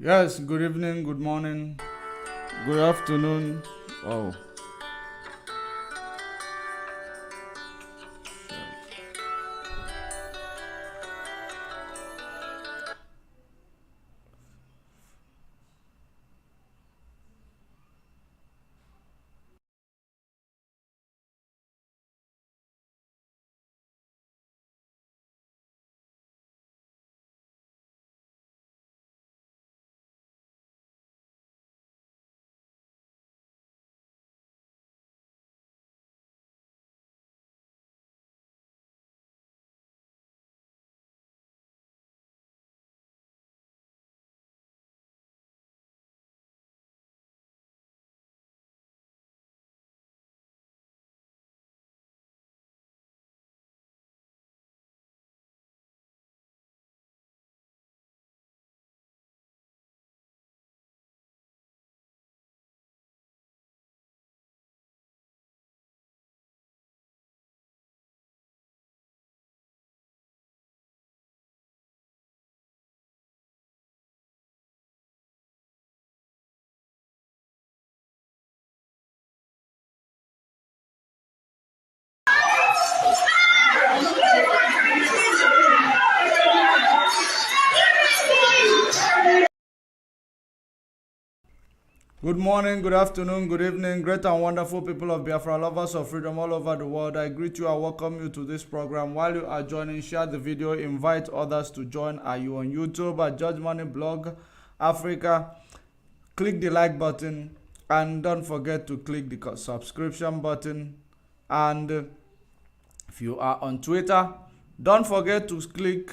Yes, good evening, good morning, good afternoon. Oh, good morning, good afternoon, good evening, great and wonderful people of Biafra, lovers of freedom all over the world. I greet you and welcome you to this program. While you are joining, share the video, invite others to join. Are you on YouTube at Judge Money Blog Africa? Click the like button and don't forget to click the subscription button. And if you are on Twitter, don't forget to click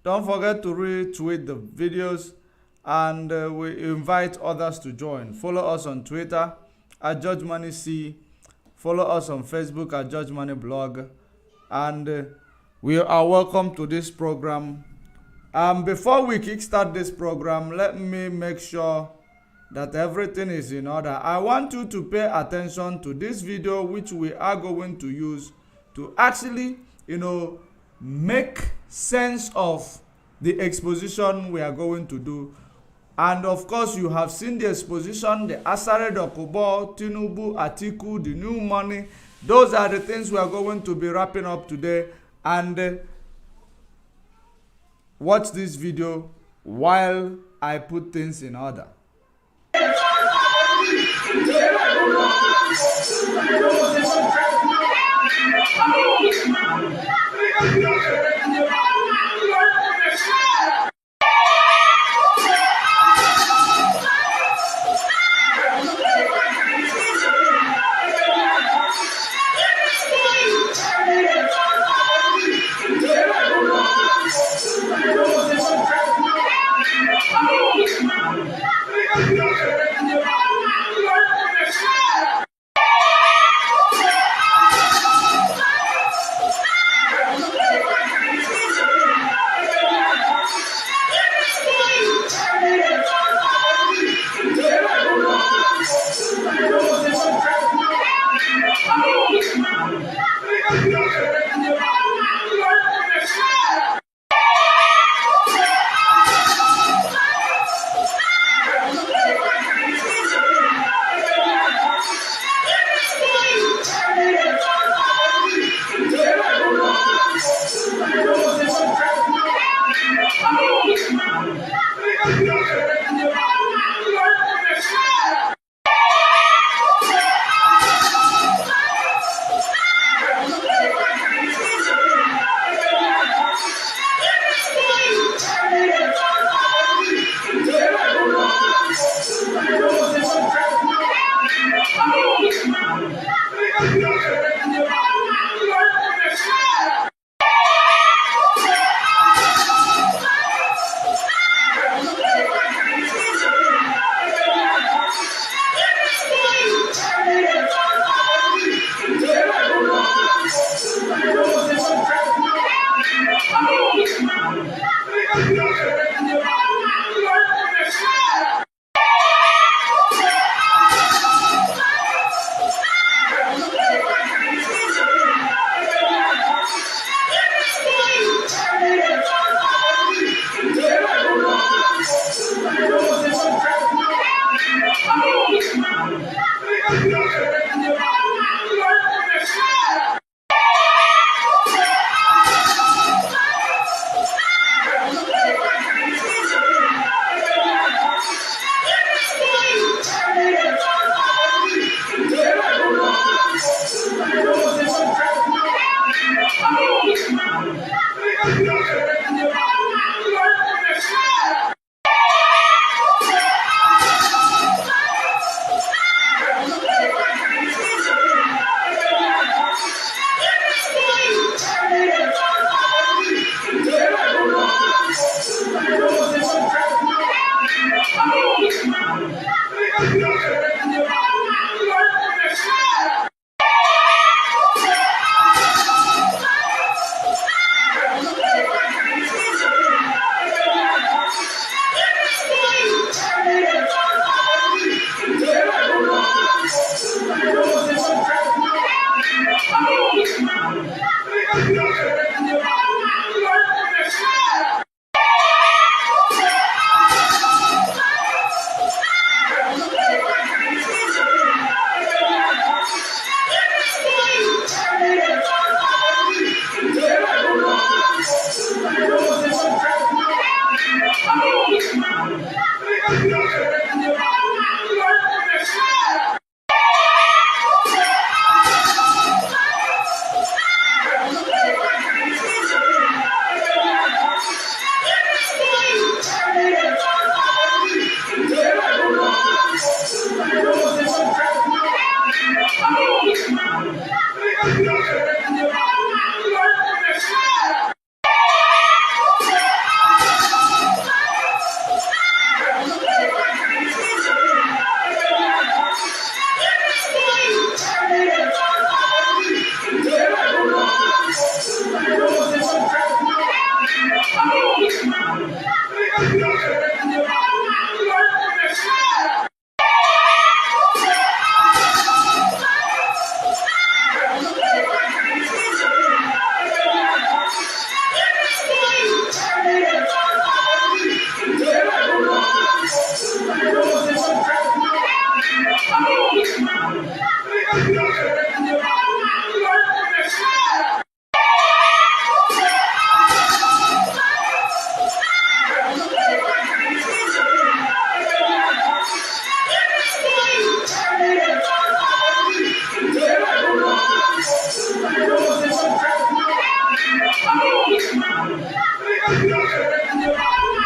don't forget to retweet the videos and we invite others to join. Follow us on Twitter at Judge Money C. Follow us on Facebook at Judge Money Blog. And we are welcome to this program. Before we kickstart this program, let me make sure that everything is in order. I want you to pay attention to this video, which we are going to use to actually, make sense of the exposition we are going to do. And of course, you have seen the exposition, the Asari, the Kobo, Tinubu, Atiku, the new money. Those are the things we are going to be wrapping up today. And watch this video while I put things in order.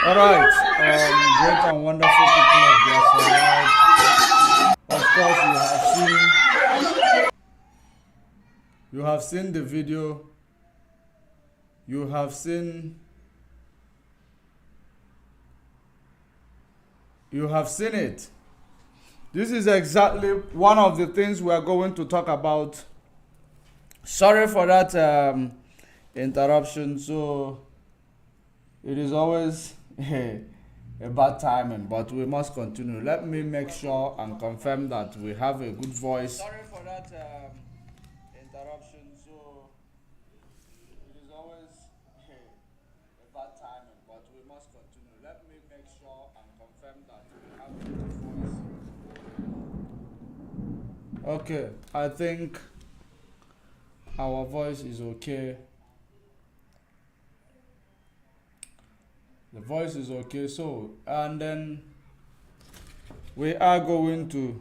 All right, great and wonderful people of Biafra. Of course, you have seen the video. You have seen it. This is exactly one of the things we are going to talk about. Sorry for that interruption. So it is always a bad timing, but we must continue. Let me make sure and confirm that we have a good voice. Sorry for that interruption. So it is always a bad timing, but we must continue. Let me make sure and confirm that we have a good voice. Okay, I think our voice is okay. The voice is okay. So, and then we are going to.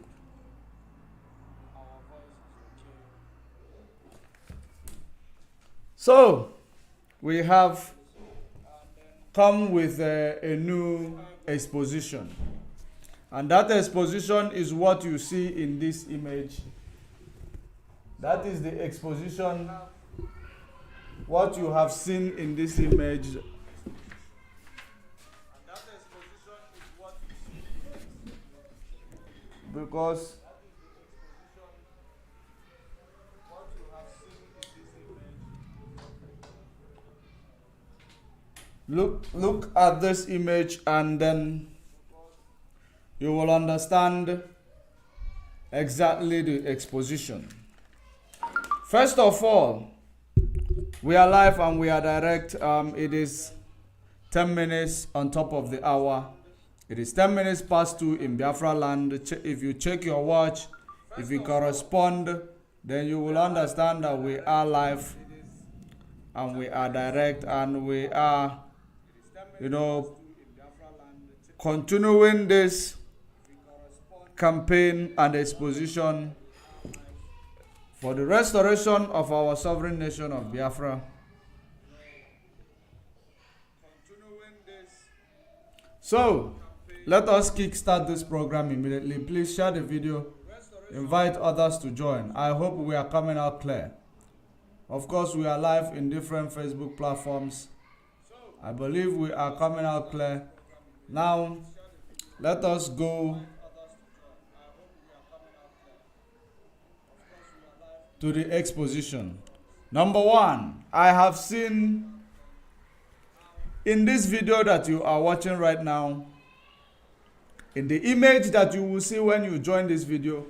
So, we have come with a new exposition. And that exposition is what you see in this image. That is the exposition. What you have seen in this image. Because look at this image and then you will understand exactly the exposition. First of all, we are live and we are direct. It is 10 minutes on top of the hour. It is 10 minutes past 2 in Biafra land. If you check your watch, if you correspond, then you will understand that we are live and we are direct and we are, continuing this campaign and exposition for the restoration of our sovereign nation of Biafra So, let us kickstart this program immediately. Please share the video, invite others to join. I hope we are coming out clear. Of course, we are live in different Facebook platforms. I believe we are coming out clear. Now, let us go to the exposition. Number one, I have seen in this video that you are watching right now, in the image that you will see when you join this video,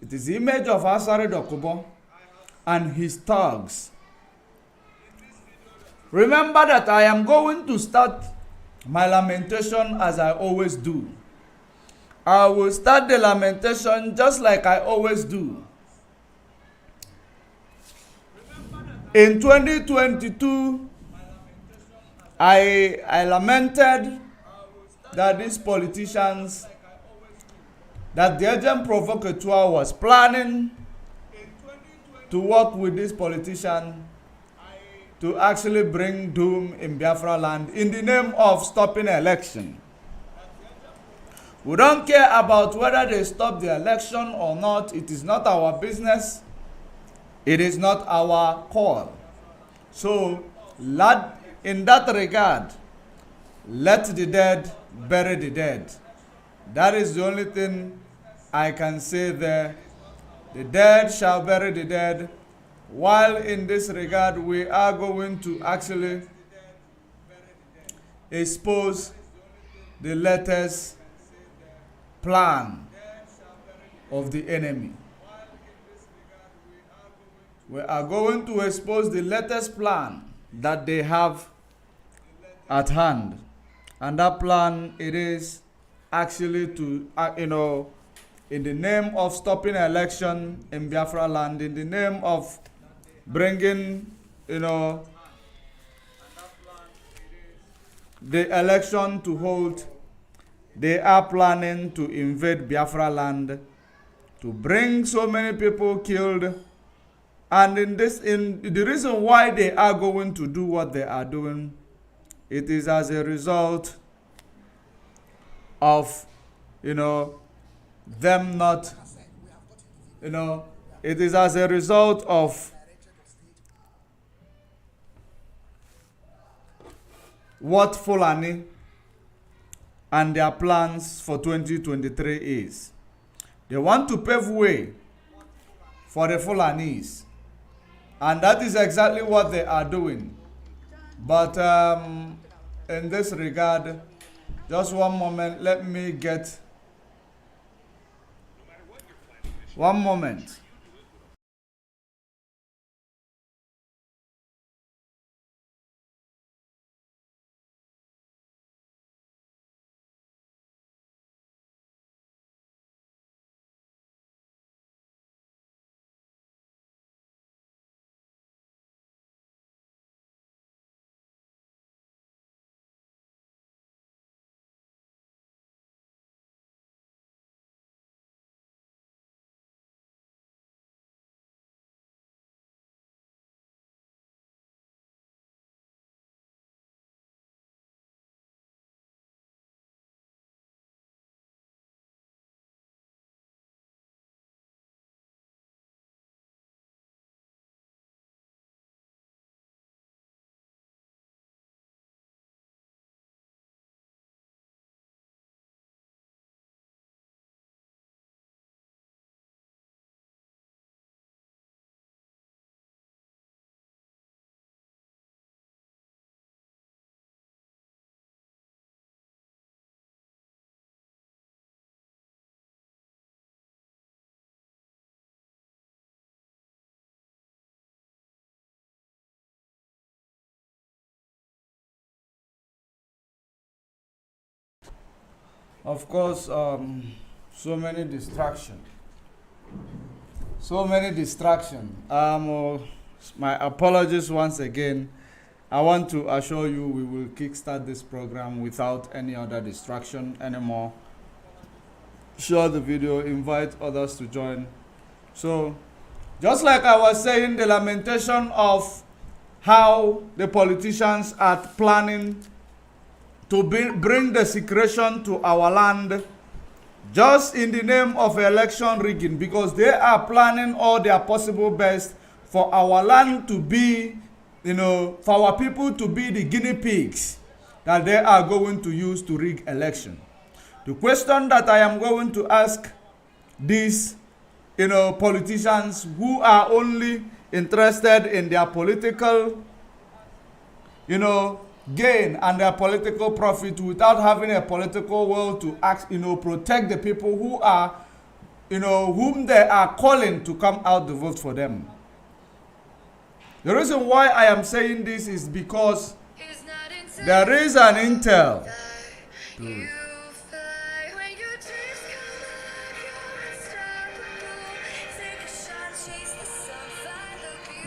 it is the image of Asari Dokubo and his thugs. Remember that I am going to start my lamentation as I always do. I will start the lamentation just like I always do. In 2022, I lamented that these politicians, that the agent provocateur was planning to work with this politician to actually bring doom in Biafra land in the name of stopping election. We don't care about whether they stop the election or not. It is not our business. It is not our call. So, in that regard, let the dead bury the dead. That is the only thing I can say there. The dead shall bury the dead. While in this regard, we are going to actually expose the latest plan of the enemy. We are going to expose the latest plan that they have at hand. And that plan, it is actually to, in the name of stopping election in Biafra land, in the name of bringing, the election to hold, they are planning to invade Biafra land, to bring so many people killed. And the reason why they are going to do what they are doing, it is as a result of, them not, it is as a result of what Fulani and their plans for 2023 is. They want to pave way for the Fulanis. And that is exactly what they are doing. But in this regard, just one moment, let me get one moment. Of course, so many distractions. So many distractions. My apologies once again. I want to assure you we will kickstart this program without any other distraction anymore. Share the video, invite others to join. So, just like I was saying, the lamentation of how the politicians are planning to bring desecration to our land, just in the name of election rigging, because they are planning all their possible best for our land to be, for our people to be the guinea pigs that they are going to use to rig election. The question that I am going to ask these, politicians who are only interested in their political, gain and their political profit without having a political will to act, protect the people who are, whom they are calling to come out to vote for them. The reason why I am saying this is because there is an intel.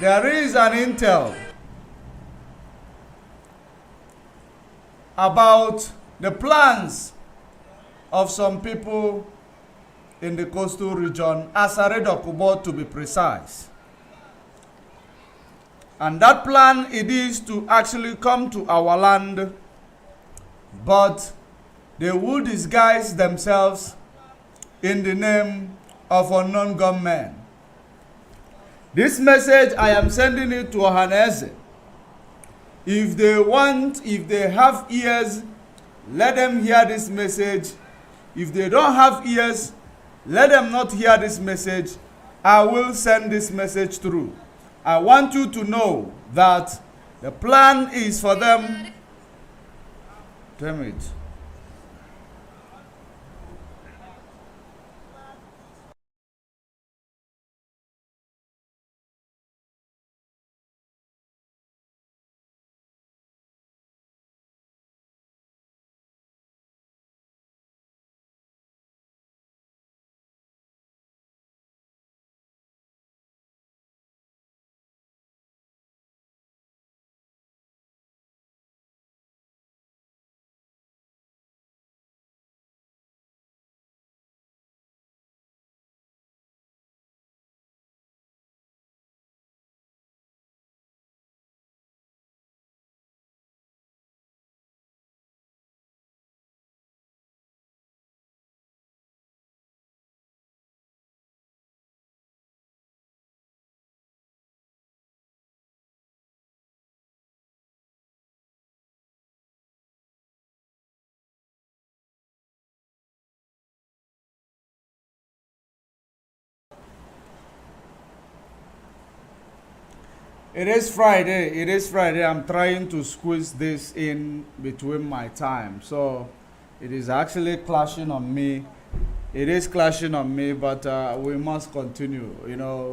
There is an intel about the plans of some people in the coastal region, Asari to be precise. And that plan, it is to actually come to our land, but they will disguise themselves in the name of unknown gunmen. This message, I am sending it to Ohanese. If they have ears, let them hear this message. If they don't have ears, let them not hear this message. I will send this message through. I want you to know that the plan is for them. Damn it. It is Friday. It is Friday. I'm trying to squeeze this in between my time. So it is actually clashing on me. It is clashing on me, but we must continue.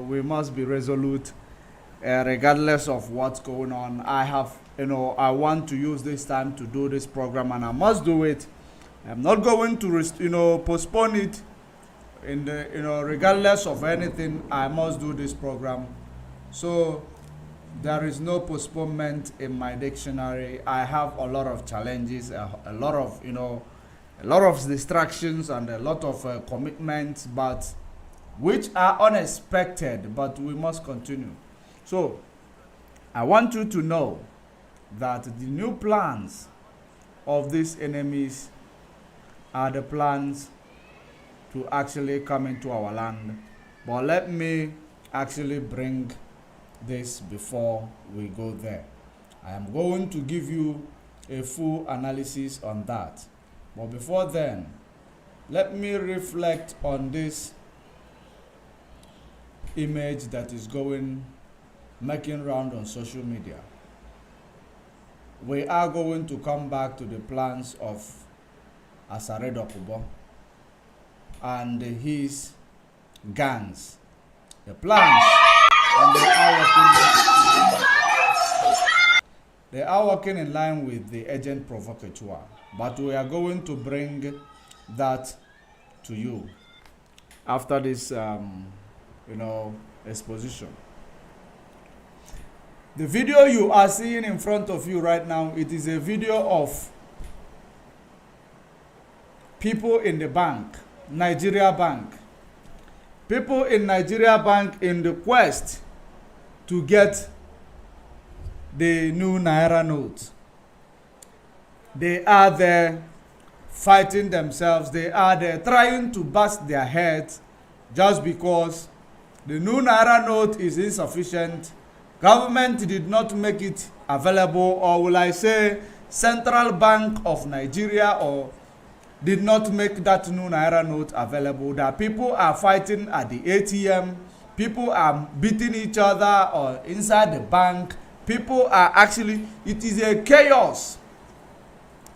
We must be resolute regardless of what's going on. I want to use this time to do this program, and I must do it. I'm not going to, postpone it in the, regardless of anything. I must do this program. So there is no postponement in my dictionary. I have a lot of challenges, a lot of distractions and a lot of commitments, but which are unexpected, but we must continue. So I want you to know that the new plans of these enemies are the plans to actually come into our land. But let me actually bring this before we go there. I am going to give you a full analysis on that. But before then, let me reflect on this image that is making round on social media. We are going to come back to the plans of Asari and his gangs. The plans, and they are working in line with the agent provocateur. But we are going to bring that to you after this, exposition. The video you are seeing in front of you right now, it is a video of people in the bank, Nigeria Bank. People in Nigeria Bank in the quest to get the new Naira note. they are there fighting themselves. They are there trying to bust their heads just because the new Naira note is insufficient. Government did not make it available, or will I say Central Bank of Nigeria or did not make that new Naira note available. That people are fighting at the ATM, people are beating each other or inside the bank. People are actually, it is a chaos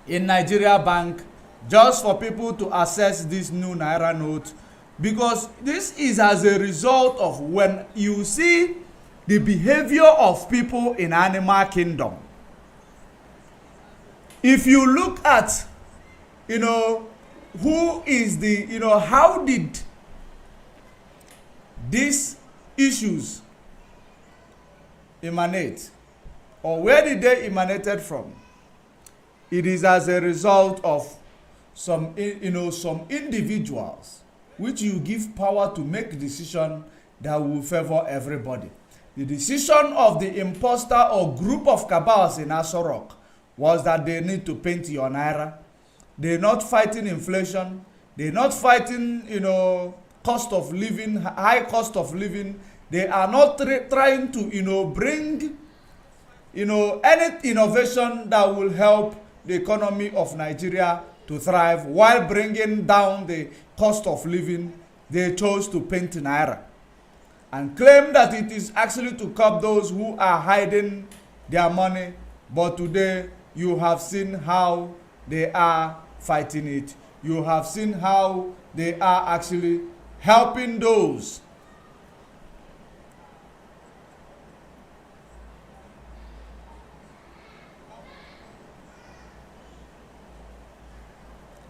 in Nigeria bank just for people to access this new Naira note, because this is as a result of when you see the behavior of people in animal kingdom. If you look at, who is the, how did these issues emanate, or where did they emanated from? It is as a result of some individuals which you give power to make decision that will favor everybody. The decision of the imposter or group of cabals in Asari was that they need to paint your Naira. They're not fighting inflation. They're not fighting, cost of living, high cost of living. They are not trying to, bring, any innovation that will help the economy of Nigeria to thrive while bringing down the cost of living. They chose to paint Naira and claim that it is actually to curb those who are hiding their money. But today, you have seen how they are fighting it. You have seen how they are actually helping those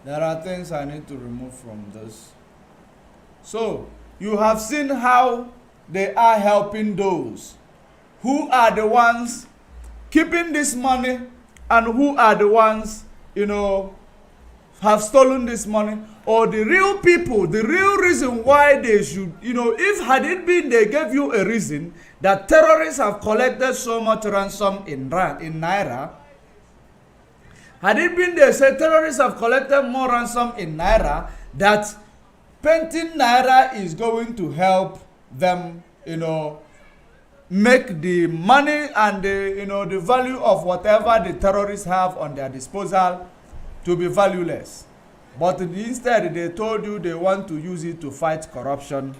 there are things I need to remove from this. So, you have seen how they are helping those who are the ones keeping this money and who are the ones, have stolen this money, or the real people, the real reason why they should, if had it been they gave you a reason that terrorists have collected so much ransom in Naira, had it been they say terrorists have collected more ransom in Naira, that painting Naira is going to help them, make the money and the value of whatever the terrorists have on their disposal to be valueless. But instead, they told you they want to use it to fight corruption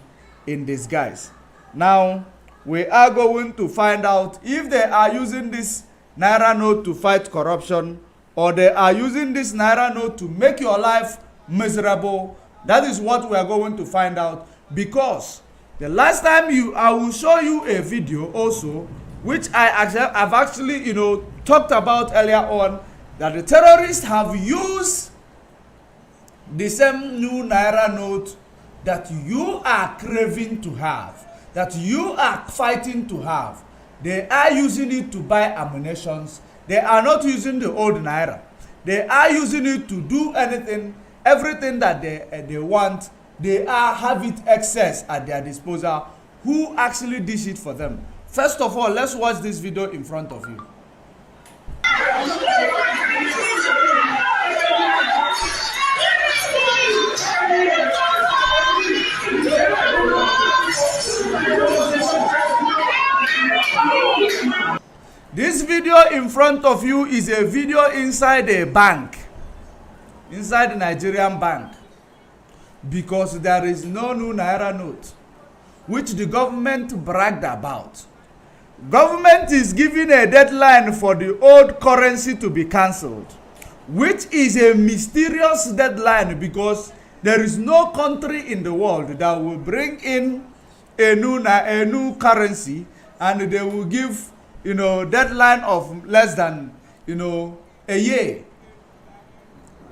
in disguise. Now, we are going to find out if they are using this Naira note to fight corruption, or they are using this Naira note to make your life miserable. That is what we are going to find out, because the last time I will show you a video also, which I've actually, talked about earlier on, that the terrorists have used the same new Naira note that you are craving to have, that you are fighting to have. They are using it to buy ammunitions. They are not using the old Naira. They are using it to do everything that they want. They have it excess at their disposal. Who actually dish it for them? First of all, let's watch this video in front of you. This video in front of you is a video inside a bank, inside the Nigerian bank, because there is no new Naira note, which the government bragged about. Government is giving a deadline for the old currency to be cancelled, which is a mysterious deadline, because there is no country in the world that will bring in a new currency and they will give deadline of less than a year.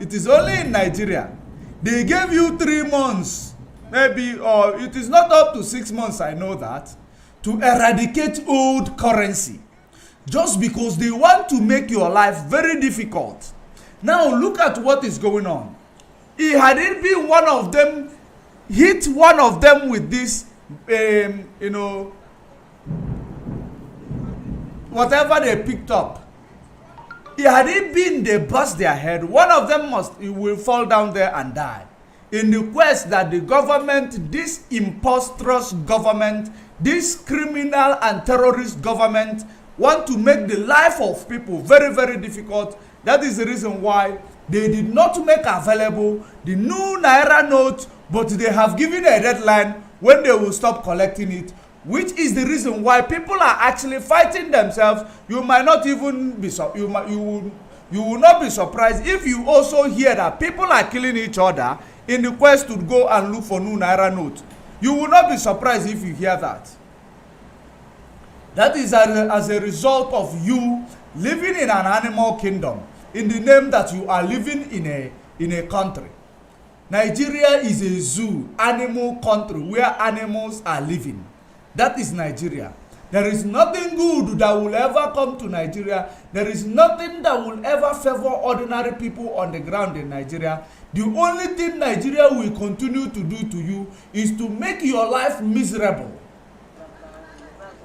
It is only in Nigeria. They gave you 3 months, maybe, or it is not up to 6 months, I know that, to eradicate old currency, just because they want to make your life very difficult. Now look at what is going on. Had it been one of them hit one of them with this, whatever they picked up, Had it been they bust their head, one of them will fall down there and die. In the quest that the government, this imposterous government, this criminal and terrorist government, want to make the life of people very, very difficult. That is the reason why they did not make available the new Naira note, but they have given a deadline when they will stop collecting it, which is the reason why people are actually fighting themselves. You might not even be you will not be surprised if you also hear that people are killing each other in the quest to go and look for new Naira note. You will not be surprised if you hear that. That is as a result of you living in an animal kingdom in the name that you are living in a country. Nigeria is a zoo, animal country where animals are living. That is Nigeria. There is nothing good that will ever come to Nigeria. There is nothing that will ever favor ordinary people on the ground in Nigeria. The only thing Nigeria will continue to do to you is to make your life miserable.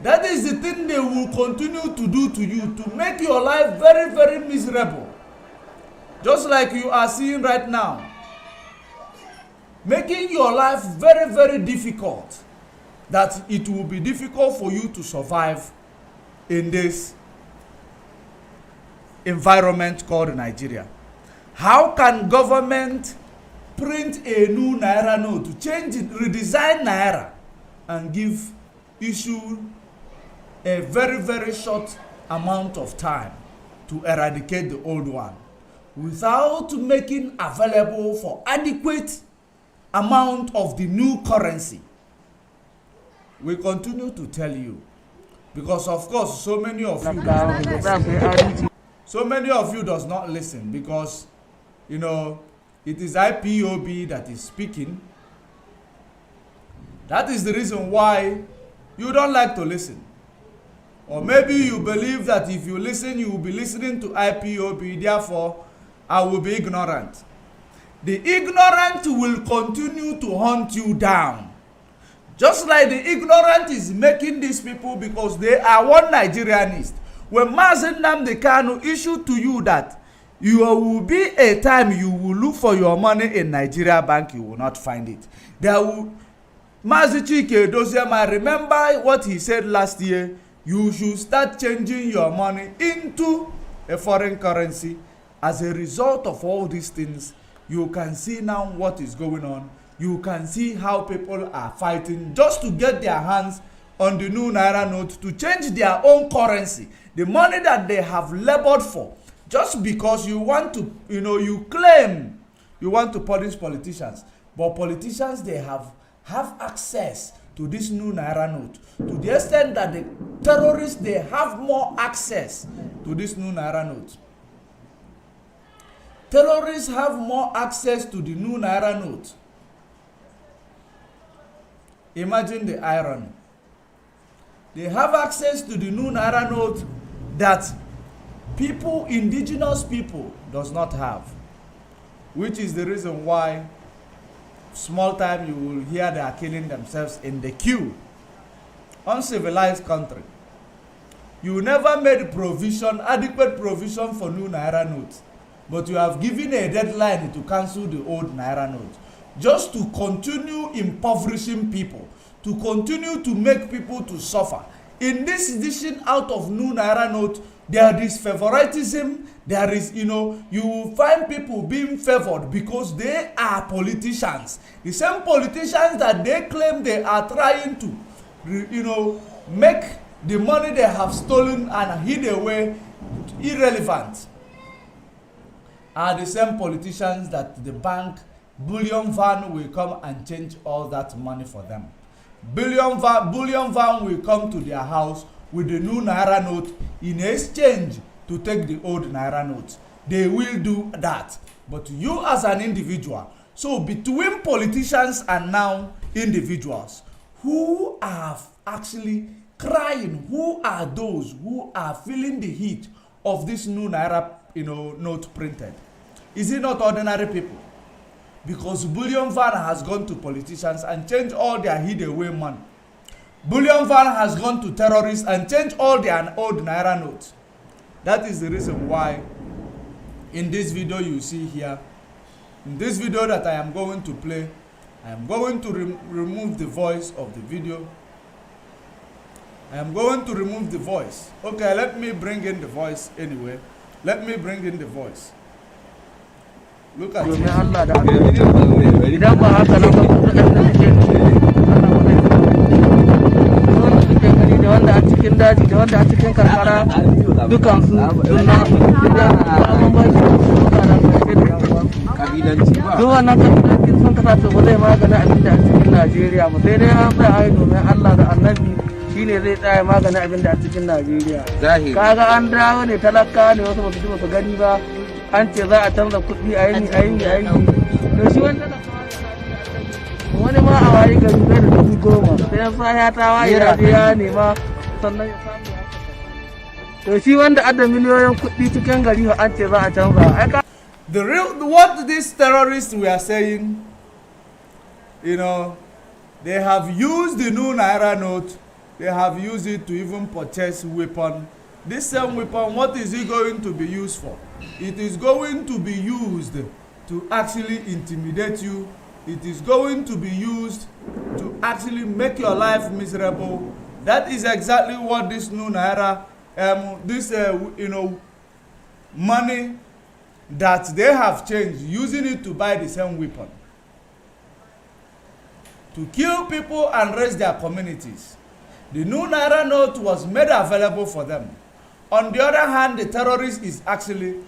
That is the thing they will continue to do to you, to make your life very, very miserable. Just like you are seeing right now. Making your life very, very difficult. That it will be difficult for you to survive in this environment called Nigeria. How can government print a new Naira note, to change it, redesign Naira, and issue a very, very short amount of time to eradicate the old one without making available for adequate amount of the new currency? We continue to tell you, because of course so many of you does not listen, because you know it is IPOB that is speaking. That is the reason why you don't like to listen. Or maybe you believe that if you listen, you will be listening to IPOB, therefore I will be ignorant. The ignorant will continue to hunt you down. Just like the ignorant is making these people, because they are one Nigerianist. When Mazi Nnamdi Kanu issued to you that you will be a time you will look for your money in Nigeria bank, you will not find it. There will Mazi Chike Dozema, remember what he said last year, you should start changing your money into a foreign currency. As a result of all these things, you can see now what is going on. You can see how people are fighting just to get their hands on the new Naira note, to change their own currency, the money that they have labored for, just because you want to, you claim you want to punish politicians. But politicians, they have access to this new Naira note, to the extent that the terrorists, they have more access to this new Naira note. Terrorists have more access to the new Naira note. Imagine the irony. They have access to the new Naira note that people, indigenous people, does not have. Which is the reason why small time you will hear they are killing themselves in the queue. Uncivilized country. You never made provision, adequate provision for new Naira notes. But you have given a deadline to cancel the old Naira note, just to continue impoverishing people, to continue to make people to suffer. In this dishing out of new Naira note, there is favoritism. There is, you will find people being favored because they are politicians. The same politicians that they claim they are trying to, make the money they have stolen and hid away irrelevant, are the same politicians that the bank bullion van will come and change all that money for them. Bullion van will come to their house with the new Naira note in exchange to take the old Naira note. They will do that. But you as an individual, so between politicians and now individuals, who are actually crying, who are those who are feeling the heat of this new Naira note printed? Is it not ordinary people? Because bullion van has gone to politicians and changed all their hid away money. Bullion van has gone to terrorists and changed all their old Naira notes. That is the reason why in this video you see here. In this video that I am going to play, I am going to remove the voice of the video. I am going to remove the voice. Okay, let me bring in the voice anyway. Let me bring in the voice. Look at it. wanda a cikin daji da wanda a cikin karkara dukansu duk wannan kabilanci sun kasa to ba zai magana abin da a cikin Najeriya ba, sai dai an tsaya domin Allah da Annabi shine zai tsaya magana abin da a cikin Najeriya. Kaga an dawo ne talaka ne wasu ba su ji ba su gani ba, an ce za a canza kuɗi a yi to shi wanda wani ma a wayi gari bai da 10,000 sai ya sa ya ta waye ya je ya nema sannan ya samu ya to shi wanda adda miliyoyin kuɗi cikin gari an ce za a canza. What these terrorists were saying, you know, they have used the new Naira note, they have used it to even purchase weapon. This same weapon, what is it going to be used for? It is going to be used to actually intimidate you. It is going to be used to actually make your life miserable. That is exactly what this new Naira, money that they have changed, using it to buy the same weapon, to kill people and raise their communities. The new Naira note was made available for them. On the other hand, the terrorist is actually,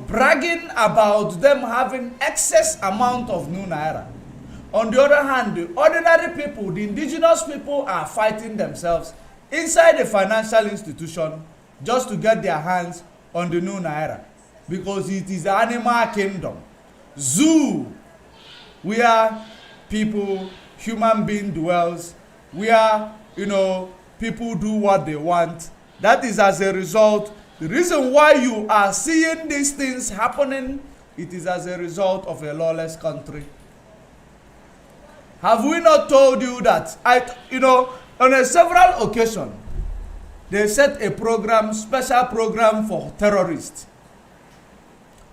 bragging about them having excess amount of new Naira. On the other hand, the ordinary people, the indigenous people, are fighting themselves inside the financial institution just to get their hands on the new Naira, because it is an animal kingdom, zoo, where people, human being dwells, where people do what they want. That is as a result. The reason why you are seeing these things happening, it is as a result of a lawless country. Have we not told you that, on a several occasions, they set a program, special program for terrorists,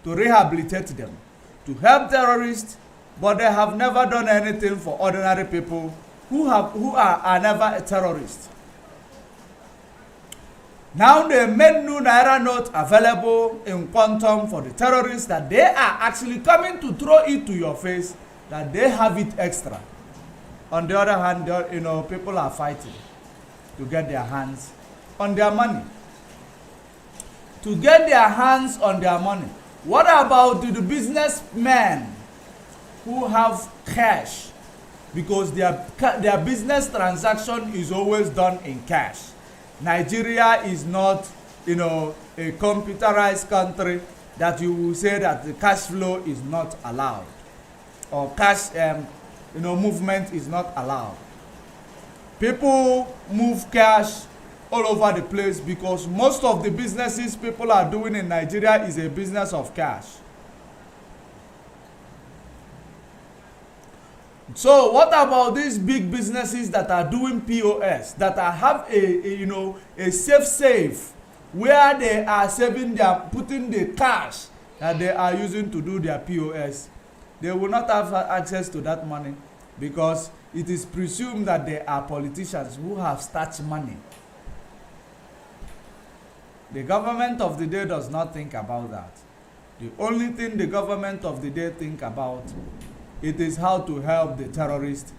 to rehabilitate them, to help terrorists, but they have never done anything for ordinary people who are never a terrorist. Now they made new Naira note available in quantum for the terrorists, that they are actually coming to throw it to your face, that they have it extra. On the other hand, people are fighting to get their hands on their money. To get their hands on their money. What about the businessmen who have cash? Because their business transaction is always done in cash. Nigeria is not, a computerized country that you will say that the cash flow is not allowed, or cash, movement is not allowed. People move cash all over the place because most of the businesses people are doing in Nigeria is a business of cash. So what about these big businesses that are doing POS, that have a safe where they are putting the cash that they are using to do their POS? They will not have access to that money because it is presumed that they are politicians who have starched money. The government of the day does not think about that. The only thing the government of the day think about, it is how to help the terrorists.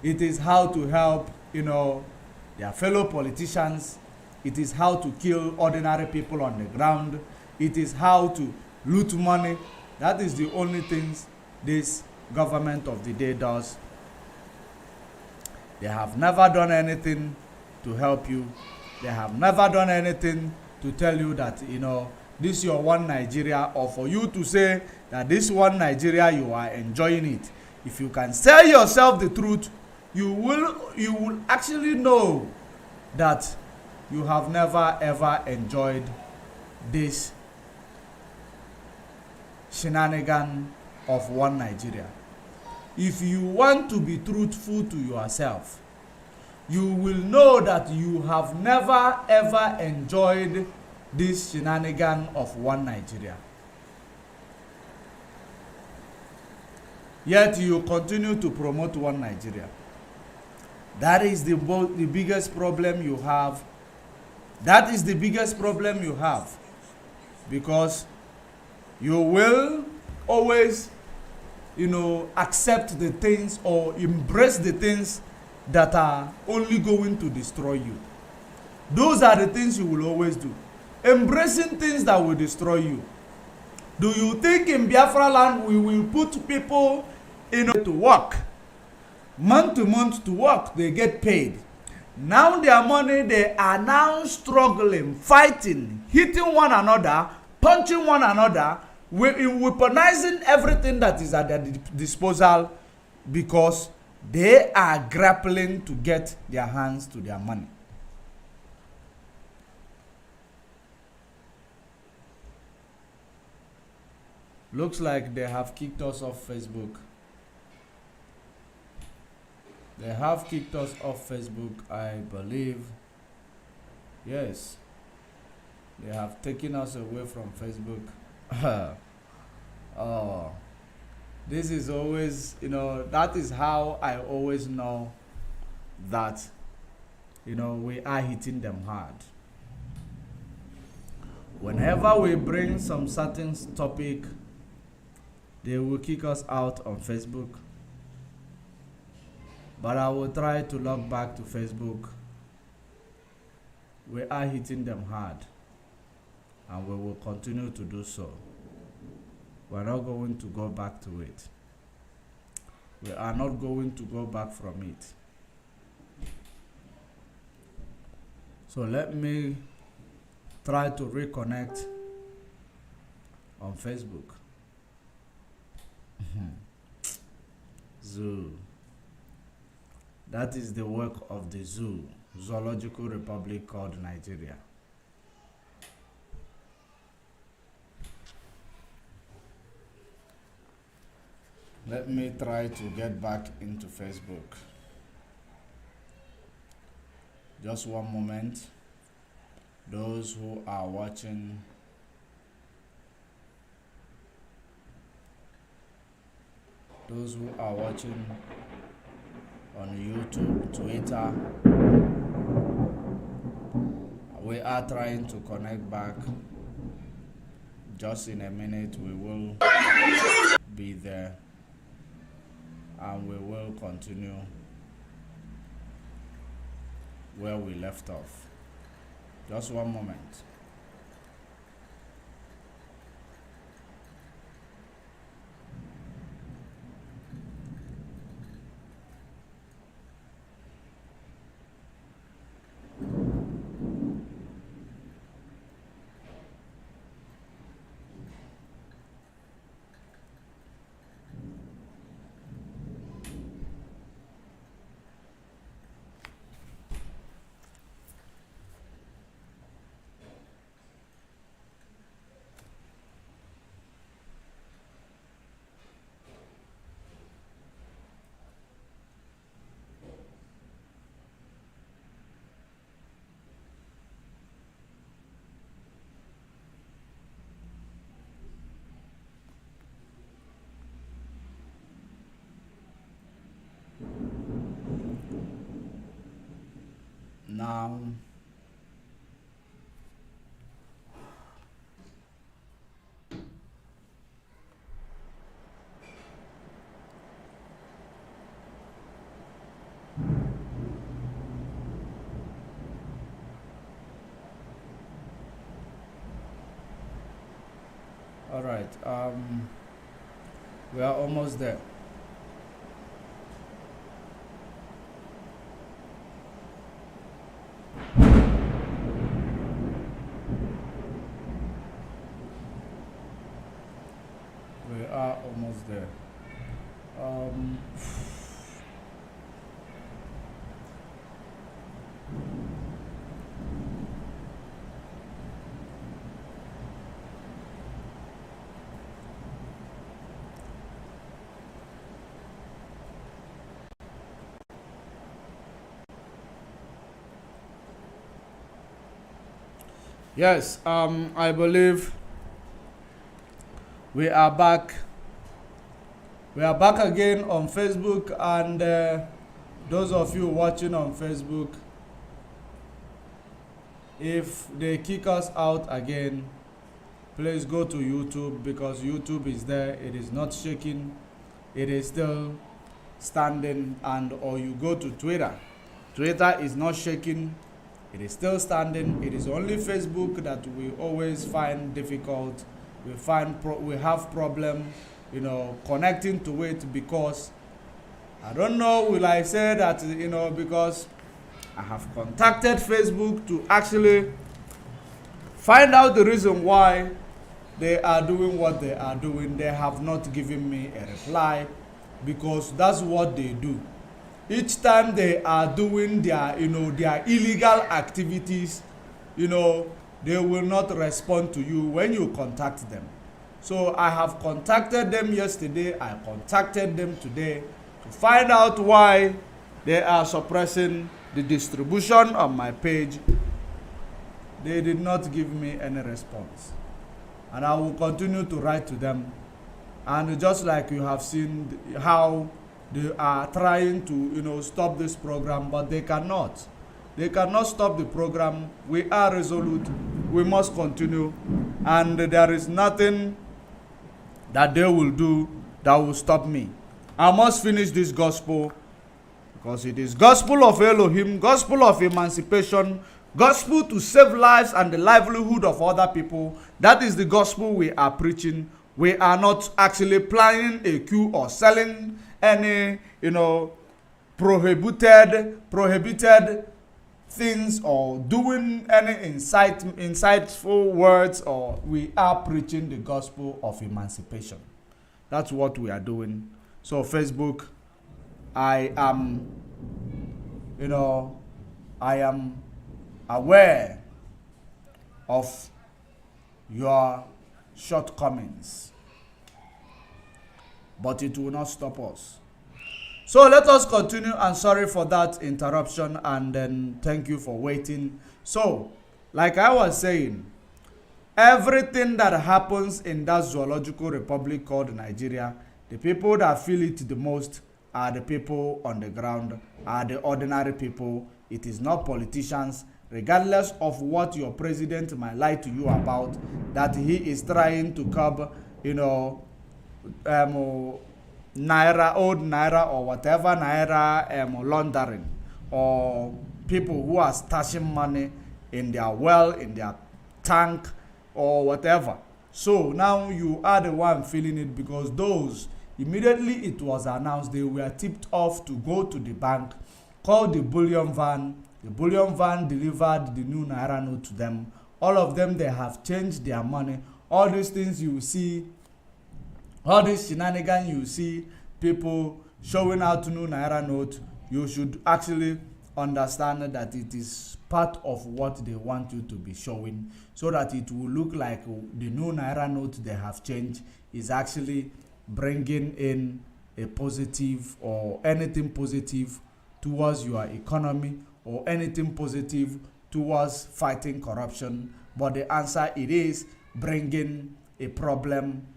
It is how to help, their fellow politicians. It is how to kill ordinary people on the ground. It is how to loot money. That is the only things this government of the day does. They have never done anything to help you. They have never done anything to tell you that, this is your one Nigeria, or for you to say that this one Nigeria, you are enjoying it. If you can tell yourself the truth, you will actually know that you have never ever enjoyed this shenanigan of one Nigeria. If you want to be truthful to yourself, you will know that you have never ever enjoyed this shenanigan of one Nigeria. Yet you continue to promote one Nigeria. That is the biggest problem you have. That is the biggest problem you have. Because you will always, accept the things or embrace the things that are only going to destroy you. Those are the things you will always do. Embracing things that will destroy you. Do you think in Biafra land we will put people to work? Month to month to work, they get paid. Now their money, they are now struggling, fighting, hitting one another, punching one another, weaponizing everything that is at their disposal because they are grappling to get their hands to their money. Looks like they have kicked us off Facebook. They have kicked us off Facebook, I believe. Yes. They have taken us away from Facebook. Oh. This is always, that is how I always know that, we are hitting them hard. Whenever we bring some certain topic, they will kick us out on Facebook. But I will try to log back to Facebook. We are hitting them hard. And we will continue to do so. We're not going to go back to it. We are not going to go back from it. So let me try to reconnect on Facebook. Zoo. That is the work of the zoo, Zoological Republic called Nigeria. Let me try to get back into Facebook. Just one moment. Those who are watching, on YouTube, Twitter, we are trying to connect back. Just in a minute we will be there and we will continue where we left off. Just one moment. Now, all right, we are almost there. We are almost there. Yes, I believe we are back. We are back again on Facebook, and those of you watching on Facebook, if they kick us out again, please go to YouTube, because YouTube is there. It is not shaking. It is still standing. And or you go to Twitter. Twitter is not shaking. It is still standing. It is only Facebook that we always find difficult. We have problem, connecting to it, because I don't know, will I say that, because I have contacted Facebook to actually find out the reason why they are doing what they are doing. They have not given me a reply, because that's what they do. Each time they are doing their illegal activities, they will not respond to you when you contact them. So I have contacted them yesterday, I contacted them today to find out why they are suppressing the distribution on my page. They did not give me any response, and I will continue to write to them. And just like you have seen how they are trying to stop this program, but they cannot. They cannot stop the program. We are resolute. We must continue. And there is nothing that they will do that will stop me. I must finish this gospel, because it is gospel of Elohim, gospel of emancipation, gospel to save lives and the livelihood of other people. That is the gospel we are preaching. We are not actually planning a coup or selling any, prohibited things, or doing any insightful words, or we are preaching the gospel of emancipation. That's what we are doing. So Facebook, I am aware of your shortcomings, but it will not stop us. So let us continue, and sorry for that interruption, and then thank you for waiting. So, like I was saying, everything that happens in that zoological republic called Nigeria, the people that feel it the most are the people on the ground, are the ordinary people. It is not politicians, regardless of what your president might lie to you about, that he is trying to curb, Naira, old Naira, or whatever Naira laundering, or people who are stashing money in their well, in their tank, or whatever. So now you are the one feeling it, because those, immediately it was announced, they were tipped off to go to the bank, call the bullion van. The bullion van delivered the new Naira note to them. All of them, they have changed their money. All these things you see, all this shenanigans you see, people showing out new Naira note, you should actually understand that it is part of what they want you to be showing, so that it will look like the new Naira note they have changed is actually bringing in a positive, or anything positive towards your economy, or anything positive towards fighting corruption. But the answer, it is bringing a problem,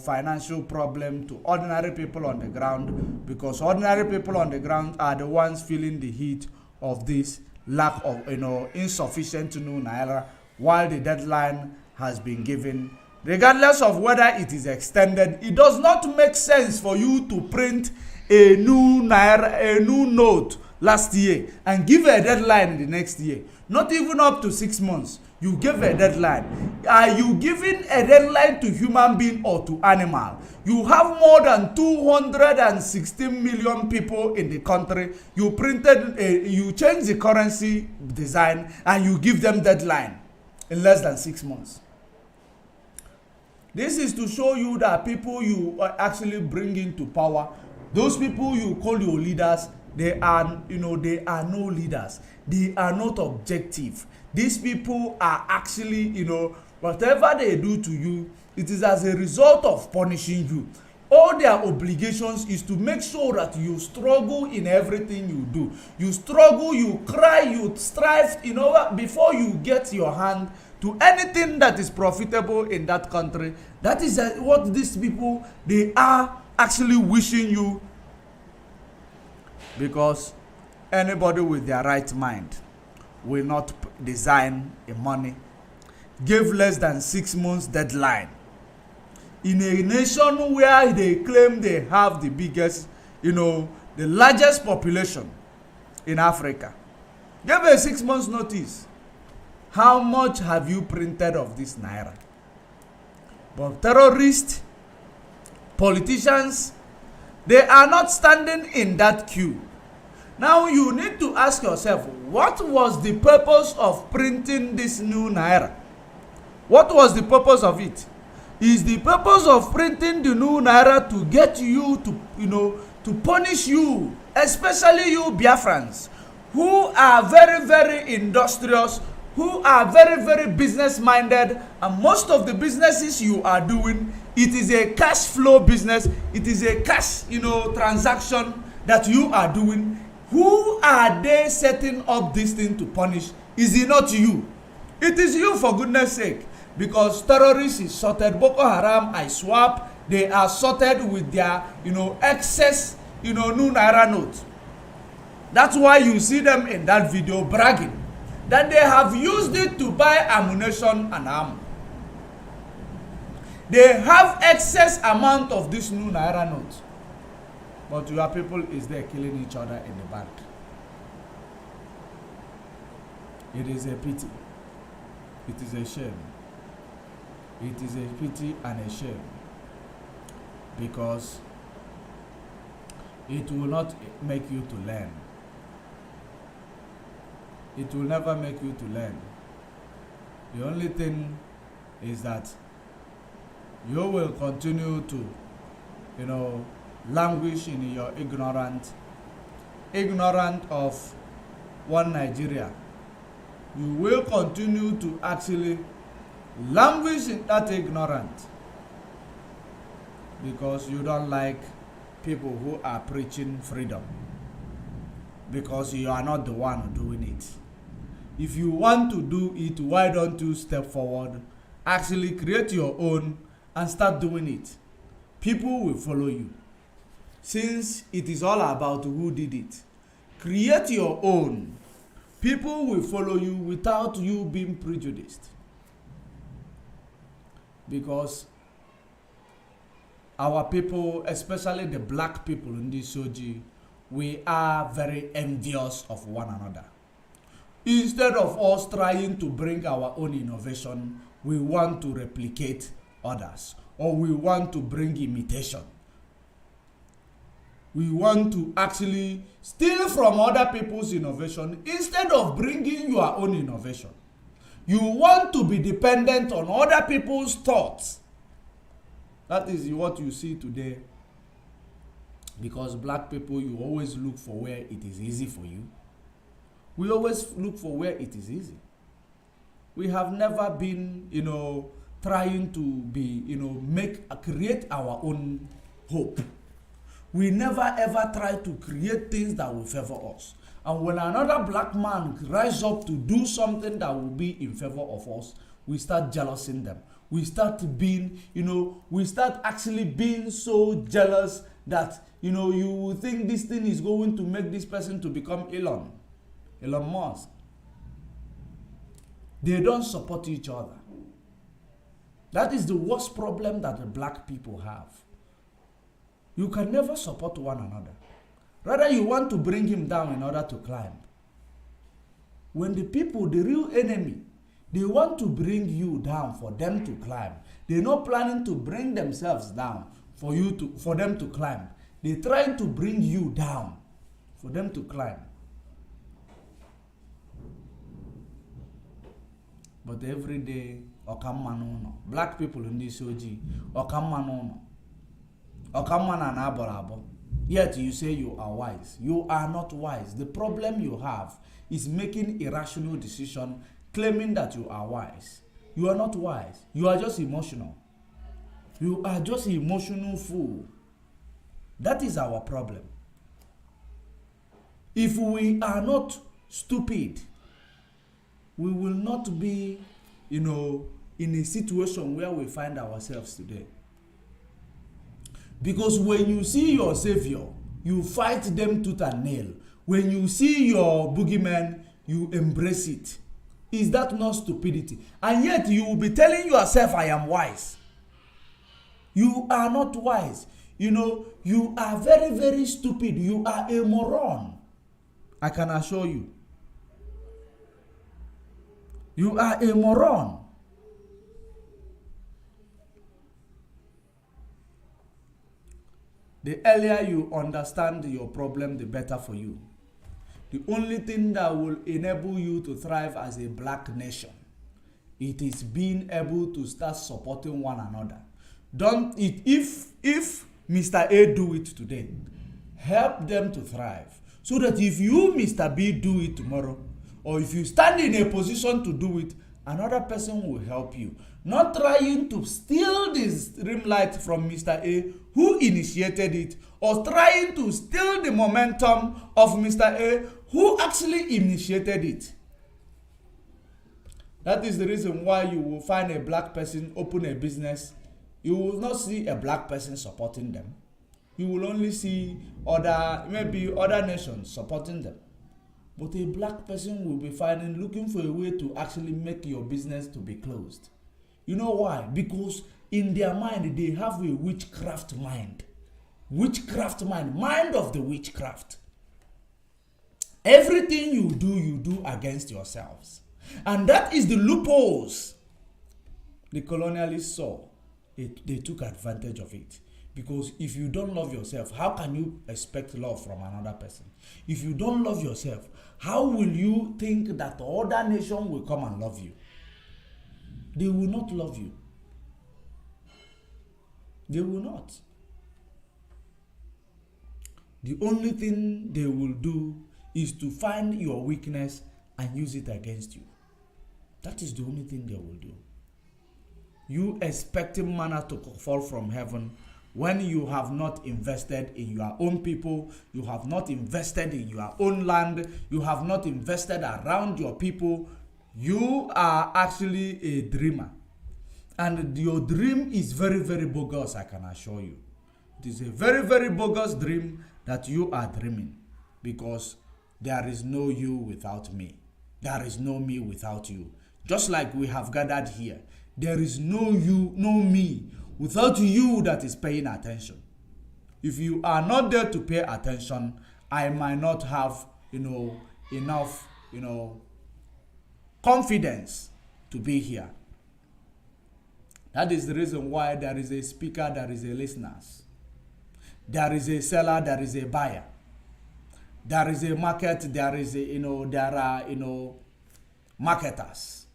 financial problem to ordinary people on the ground, because ordinary people on the ground are the ones feeling the heat of this lack of, insufficient new Naira, while the deadline has been given. Regardless of whether it is extended, it does not make sense for you to print a new Naira, a new note last year, and give a deadline the next year. Not even up to 6 months. You give a deadline. Are you giving a deadline to human being or to animal? You have more than 216 million people in the country. You you change the currency design, and you give them deadline in less than 6 months. This is to show you that people you are actually bring into power, those people you call your leaders, they are no leaders. They are not objective. These people are actually, whatever they do to you, it is as a result of punishing you. All their obligations is to make sure that you struggle in everything you do. You struggle, you cry, you strive, before you get your hand to anything that is profitable in that country. That is what these people, they are actually wishing you, because anybody with their right mind will not design a money, give less than 6 months deadline in a nation where they claim they have the biggest, the largest population in Africa. Give a 6 months notice. How much have you printed of this Naira? But terrorists, politicians, they are not standing in that queue. Now you need to ask yourself, what was the purpose of printing this new Naira? What was the purpose of it? Is the purpose of printing the new Naira to get you to, to punish you, especially you Biafrans, who are very, very industrious, who are very, very business-minded, and most of the businesses you are doing, it is a cash flow business, it is a cash, transaction that you are doing. Who are they setting up this thing to punish? Is it not you? It is you, for goodness sake. Because terrorists is sorted, Boko Haram, ISWAP, they are sorted with their, excess, new Naira notes. That's why you see them in that video bragging that they have used it to buy ammunition and armor. They have excess amount of this new Naira notes. But your people is there killing each other in the back. It is a pity. It is a shame. It is a pity and a shame, because it will not make you to learn. It will never make you to learn. The only thing is that you will continue to, languish in your ignorant of one Nigeria. You will continue to actually languish in that ignorant, because you don't like people who are preaching freedom, because you are not the one doing it. If you want to do it, why don't you step forward, actually create your own and start doing it? People will follow you, since it is all about who did it. Create your own. People will follow you without you being prejudiced. Because our people, especially the black people in this Soji, we are very envious of one another. Instead of us trying to bring our own innovation, we want to replicate others, or we want to bring imitation. We want to actually steal from other people's innovation instead of bringing your own innovation. You want to be dependent on other people's thoughts. That is what you see today. Because black people, you always look for where it is easy for you. We always look for where it is easy. We have never been, trying to be, create our own hope. We never ever try to create things that will favor us. And when another black man rise up to do something that will be in favor of us, we start jealousing them. We start being, we start actually being so jealous that, you will think this thing is going to make this person to become Elon Musk. They don't support each other. That is the worst problem that the black people have. You can never support one another. Rather, you want to bring him down in order to climb. When the people, the real enemy, they want to bring you down for them to climb. They're not planning to bring themselves down for them to climb. They're trying to bring you down for them to climb. But every day, black people in this OG, yet you say you are wise. You are not wise. The problem you have is making irrational decisions, claiming that you are wise. You are not wise. You are just emotional. You are just an emotional fool. That is our problem. If we are not stupid, we will not be in a situation where we find ourselves today. Because when you see your savior, you fight them tooth and nail. When you see your boogeyman, you embrace it. Is that not stupidity? And yet you will be telling yourself, I am wise. You are not wise. You are very, very stupid. You are a moron. I can assure you. You are a moron. The earlier you understand your problem, the better for you. The only thing that will enable you to thrive as a black nation, it is being able to start supporting one another. If Mr. A do it today, help them to thrive. So that if you, Mr. B, do it tomorrow, or if you stand in a position to do it, another person will help you. Not trying to steal this limelight from Mr. A, who initiated it, or trying to steal the momentum of Mr. A, who actually initiated it. That is the reason why you will find a black person open a business. You will not see a black person supporting them. You will only see maybe other nations supporting them. But a black person will be looking for a way to actually make your business to be closed. You know why? Because in their mind, they have a witchcraft mind. Witchcraft mind of the witchcraft. Everything you do against yourselves. And that is the loopholes the colonialists saw. They took advantage of it. Because if you don't love yourself, how can you expect love from another person? If you don't love yourself, how will you think that the other nation will come and love you? They will not love you. They will not. The only thing they will do is to find your weakness and use it against you. That is the only thing they will do. You expecting manna to fall from heaven when you have not invested in your own people, you have not invested in your own land, you have not invested around your people, you are actually a dreamer. And your dream is very, very bogus, I can assure you. It is a very, very bogus dream that you are dreaming, because there is no you without me. There is no me without you. Just like we have gathered here, there is no you, no me, without you that is paying attention. If you are not there to pay attention, I might not have, enough, confidence to be here. That is the reason why there is a speaker, there is a listener. There is a seller, there is a buyer. There is a market, there is a, there are, marketers.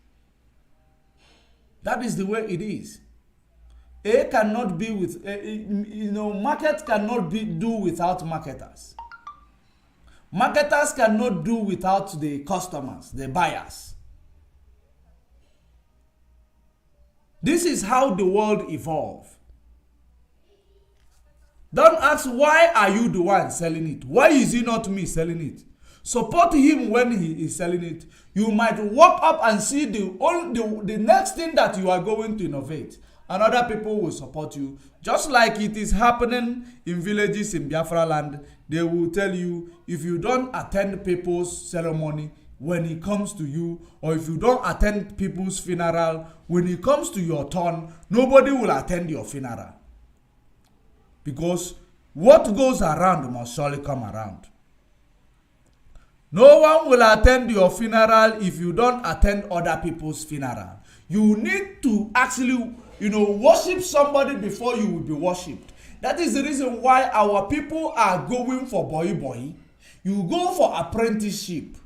That is the way it is. A cannot be with, market cannot do without marketers. Marketers cannot do without the customers, the buyers. This is how the world evolved. Don't ask, why are you the one selling it? Why is it not me selling it? Support him when he is selling it. You might walk up and see the next thing that you are going to innovate. And other people will support you. Just like it is happening in villages in Biafra land, they will tell you, if you don't attend people's ceremony when it comes to you, or if you don't attend people's funeral, when it comes to your turn, nobody will attend your funeral. Because what goes around must surely come around. No one will attend your funeral if you don't attend other people's funeral. You need to actually, worship somebody before you will be worshipped. That is the reason why our people are going for boy. You go for apprenticeship.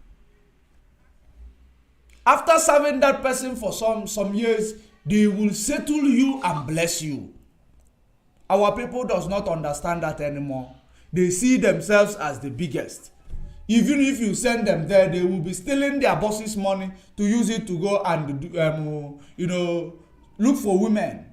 After serving that person for some years, they will settle you and bless you. Our people does not understand that anymore. They see themselves as the biggest. Even if you send them there, they will be stealing their boss's money to use it to go and, look for women.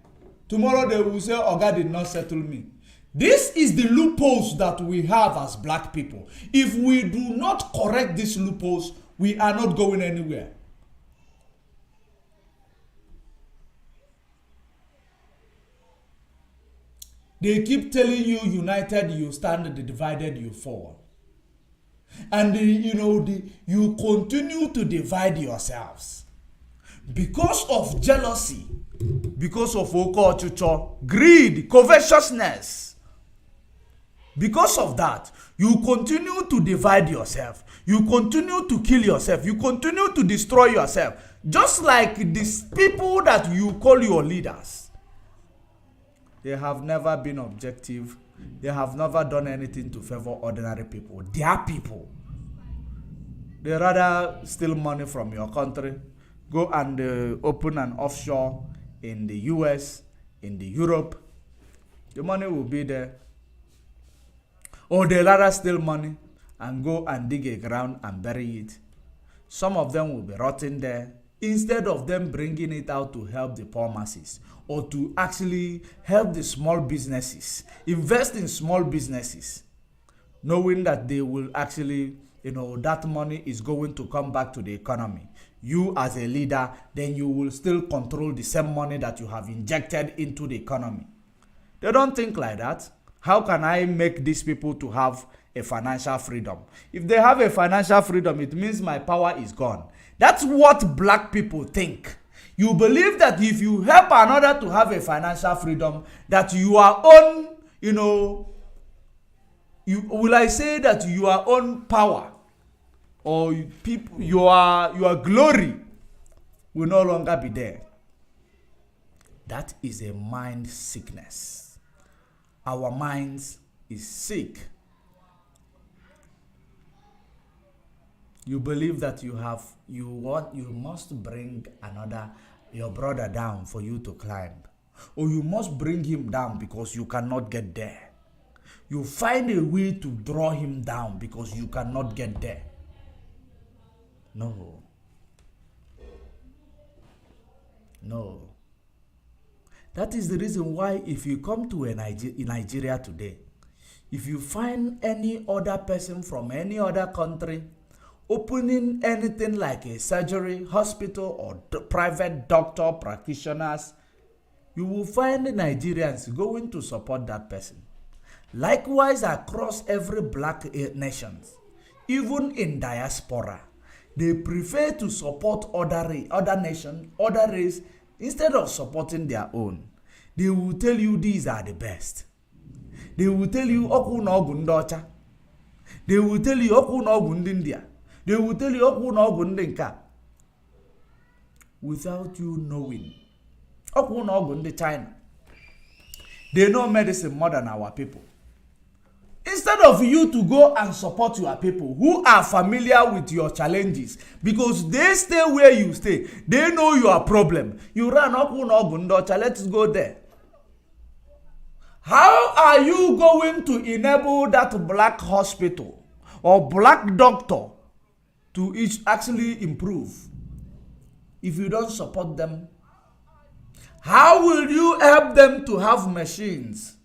Tomorrow they will say, Oga did not settle me. This is the loopholes that we have as black people. If we do not correct these loopholes, we are not going anywhere. They keep telling you united you stand, divided you fall. And you continue to divide yourselves because of jealousy, because of okochucho, greed, covetousness. Because of that, you continue to divide yourself. You continue to kill yourself. You continue to destroy yourself. Just like these people that you call your leaders. They have never been objective. They have never done anything to favor ordinary people. They are people. They rather steal money from your country, go and open an offshore in the US, in the Europe. The money will be there. Or they rather steal money and go and dig a ground and bury it. Some of them will be rotting there instead of them bringing it out to help the poor masses or to actually help the small businesses, invest in small businesses, knowing that they will actually, that money is going to come back to the economy. You as a leader, then you will still control the same money that you have injected into the economy. They don't think like that. How can I make these people to have a financial freedom? If they have a financial freedom, it means my power is gone. That's what black people think. You believe that if you help another to have a financial freedom, that your own, will I say that your own power or people, your glory will no longer be there. That is a mind sickness. Our minds is sick. You believe that you must bring your brother down for you to climb. Or you must bring him down because you cannot get there. You find a way to draw him down because you cannot get there. No. That is the reason why if you come to Nigeria today, if you find any other person from any other country opening anything like a surgery, hospital, or private doctor practitioners, you will find the Nigerians going to support that person. Likewise, across every black nation, even in diaspora, they prefer to support other nation, other race, instead of supporting their own. They will tell you these are the best. They will tell you oku na ogu ndi ocha. They will tell you oku na ogu ndi India. They will tell you oku na ogu ndi nka. Without you knowing. Oku na ogu ndi China. They know medicine more than our people. Instead of you to go and support your people who are familiar with your challenges, because they stay where you stay, they know your problem. You run oku na ogu ndi ocha, let's go there. How are you going to enable that black hospital or black doctor to actually improve if you don't support them? How will you help them to have machines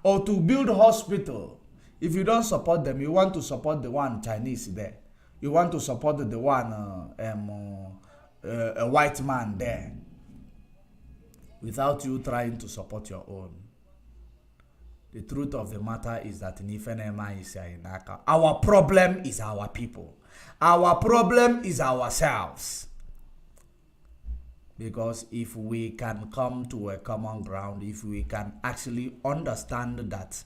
or to build hospital if you don't support them? You want to support the one Chinese there. You want to support the one a white man there without you trying to support your own. The truth of the matter is that our problem is our people. Our problem is ourselves. Because if we can come to a common ground, if we can actually understand that,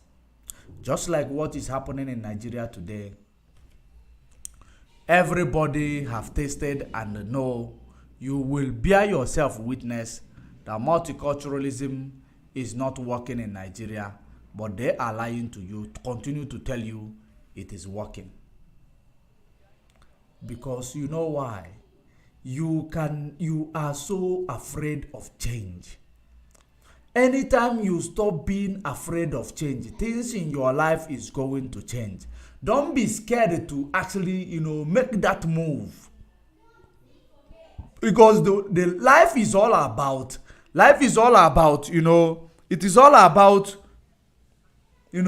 just like what is happening in Nigeria today, everybody have tasted and know, you will bear yourself witness that multiculturalism is not working in Nigeria. But they are lying to you, to continue to tell you it is working. Because you know why? You are so afraid of change. Anytime you stop being afraid of change, things in your life is going to change. Don't be scared to actually, make that move. Because the life is all about, it is all about, you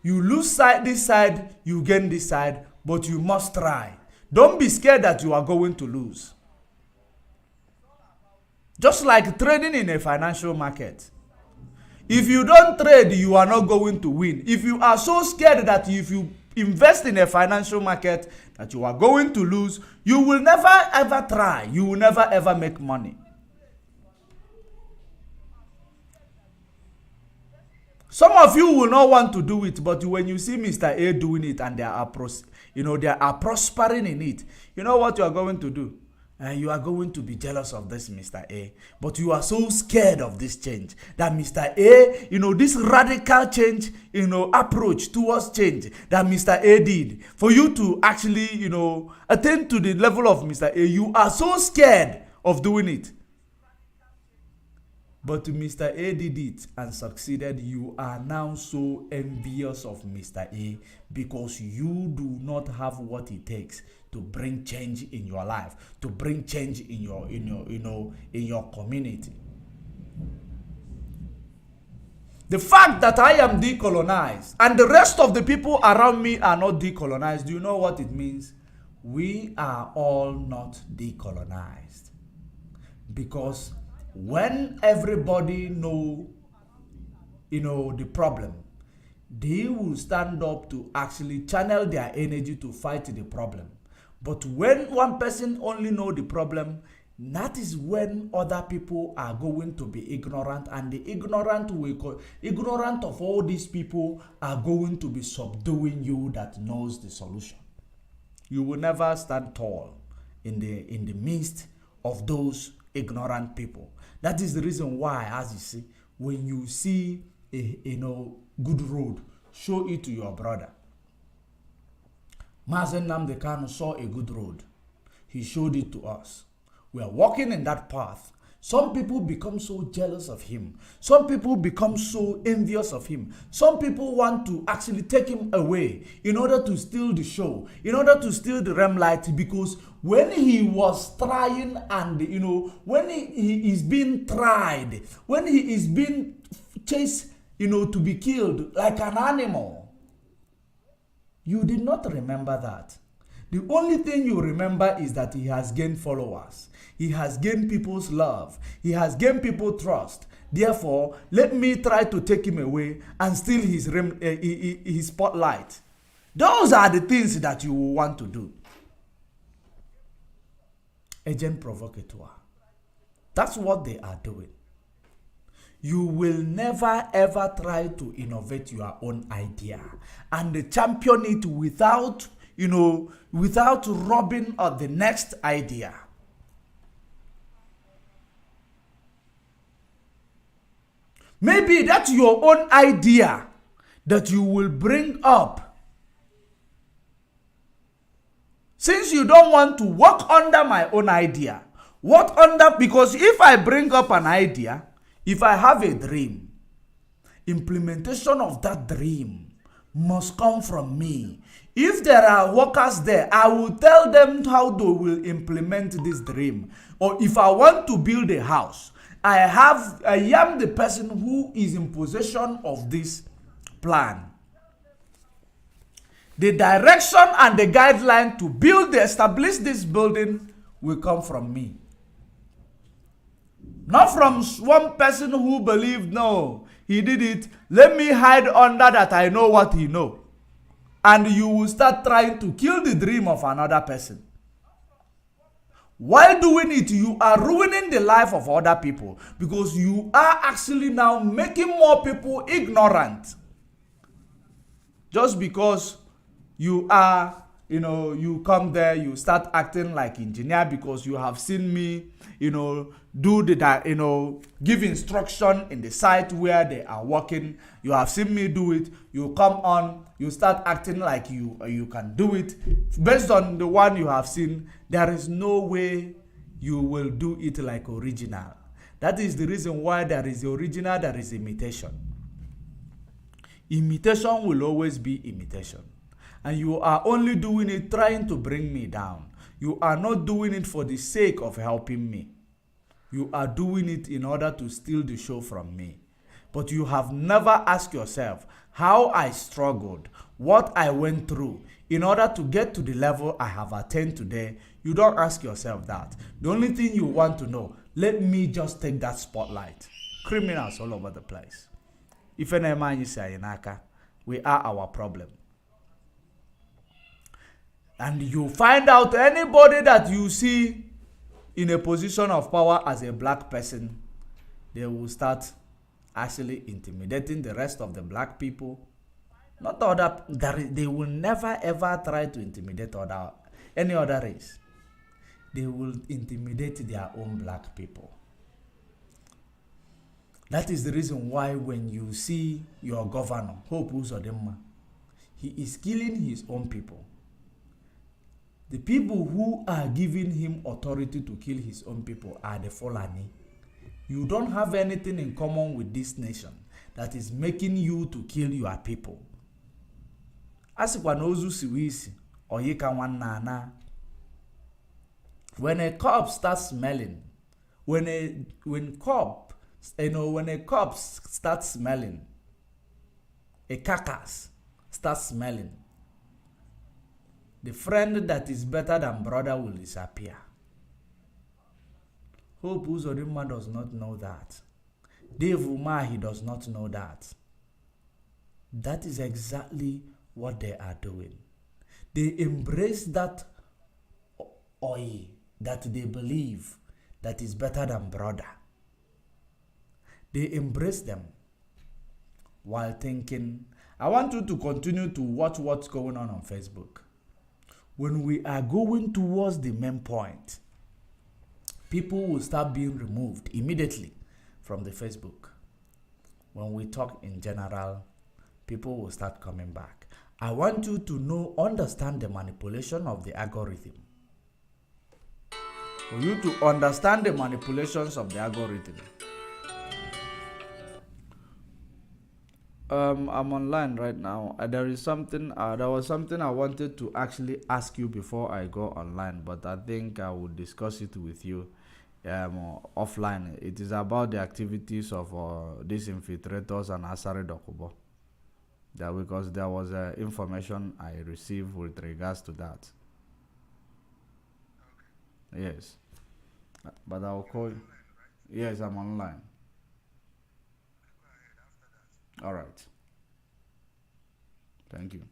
lose this side, you gain this side, but you must try. Don't be scared that you are going to lose. Just like trading in a financial market. If you don't trade, you are not going to win. If you are so scared that if you invest in a financial market that you are going to lose, you will never ever try. You will never ever make money. Some of you will not want to do it, but when you see Mr. A doing it and they are prospering in it, you know what you are going to do? You are going to be jealous of this Mr. A, but you are so scared of this change that Mr. A, this radical change, approach towards change that Mr. A did for you to actually, attain to the level of Mr. A. You are so scared of doing it. But Mr. A did it and succeeded. You are now so envious of Mr. A because you do not have what it takes to bring change in your life, to bring change in your community. The fact that I am decolonized and the rest of the people around me are not decolonized, do you know what it means? We are all not decolonized. Because when everybody know the problem, they will stand up to actually channel their energy to fight the problem. But when one person only know the problem, that is when other people are going to be ignorant, and the ignorant of all these people are going to be subduing you that knows the solution. You will never stand tall in the midst of those ignorant people. That is the reason why, as you see, when you see a good road, show it to your brother. Mazen Nnamdi Kanu saw a good road. He showed it to us. We are walking in that path. Some people become so jealous of him. Some people become so envious of him. Some people want to actually take him away in order to steal the show, in order to steal the limelight, because when he was trying and, when he is being tried, when he is being chased, to be killed like an animal, you did not remember that. The only thing you remember is that he has gained followers. He has gained people's love. He has gained people's trust. Therefore, let me try to take him away and steal his spotlight. Those are the things that you will want to do. Agent provocateur. That's what they are doing. You will never ever try to innovate your own idea and champion it without robbing of the next idea. Maybe that's your own idea that you will bring up. Since you don't want to work under my own idea, because if I bring up an idea, if I have a dream, implementation of that dream must come from me. If there are workers there, I will tell them how they will implement this dream. Or if I want to build a house, I am the person who is in possession of this plan. The direction and the guideline to establish this building will come from me. Not from one person who believed, no, he did it. Let me hide under that I know what he knows. And you will start trying to kill the dream of another person. While doing it, you are ruining the life of other people, because you are actually now making more people ignorant. Just because you are, you come there, you start acting like engineer because you have seen me, give instruction in the site where they are working. You have seen me do it. You come on, you start acting like you can do it. Based on the one you have seen, there is no way you will do it like original. That is the reason why there is original, there is imitation. Imitation will always be imitation. And you are only doing it trying to bring me down. You are not doing it for the sake of helping me. You are doing it in order to steal the show from me. But you have never asked yourself how I struggled, what I went through in order to get to the level I have attained today. You don't ask yourself that. The only thing you want to know, let me just take that spotlight. Criminals all over the place. Ife na-eme anyị si anyị n'aka. We are our problem. And you find out anybody that you see in a position of power as a black person, they will start actually intimidating the rest of the black people. Not other, they will never ever try to intimidate any other race. They will intimidate their own black people. That is the reason why when you see your governor, Hope Uzodinma, he is killing his own people. The people who are giving him authority to kill his own people are the Fulani. You don't have anything in common with this nation that is making you to kill your people. Asikwa n'ozu siwisi oyika nwanna. When a cop starts smelling, when a cop starts smelling, a carcass starts smelling, the friend that is better than brother will disappear. Hope Uzodinma does not know that. Dave Umahi does not know that. That is exactly what they are doing. They embrace that oil that they believe that is better than brother. They embrace them while thinking. I want you to continue to watch what's going on Facebook. When we are going towards the main point, people will start being removed immediately from the Facebook. When we talk in general, people will start coming back. I want you to understand the manipulation of the algorithm. For you to understand the manipulations of the algorithm. I'm online right now. There was something I wanted to actually ask you before I go online, but I think I will discuss it with you offline. It is about the activities of these infiltrators and Asari Dokubo. That because there was information I received with regards to that. Okay. Yes, but I'll call you. Yes, I'm online. All right. Thank you.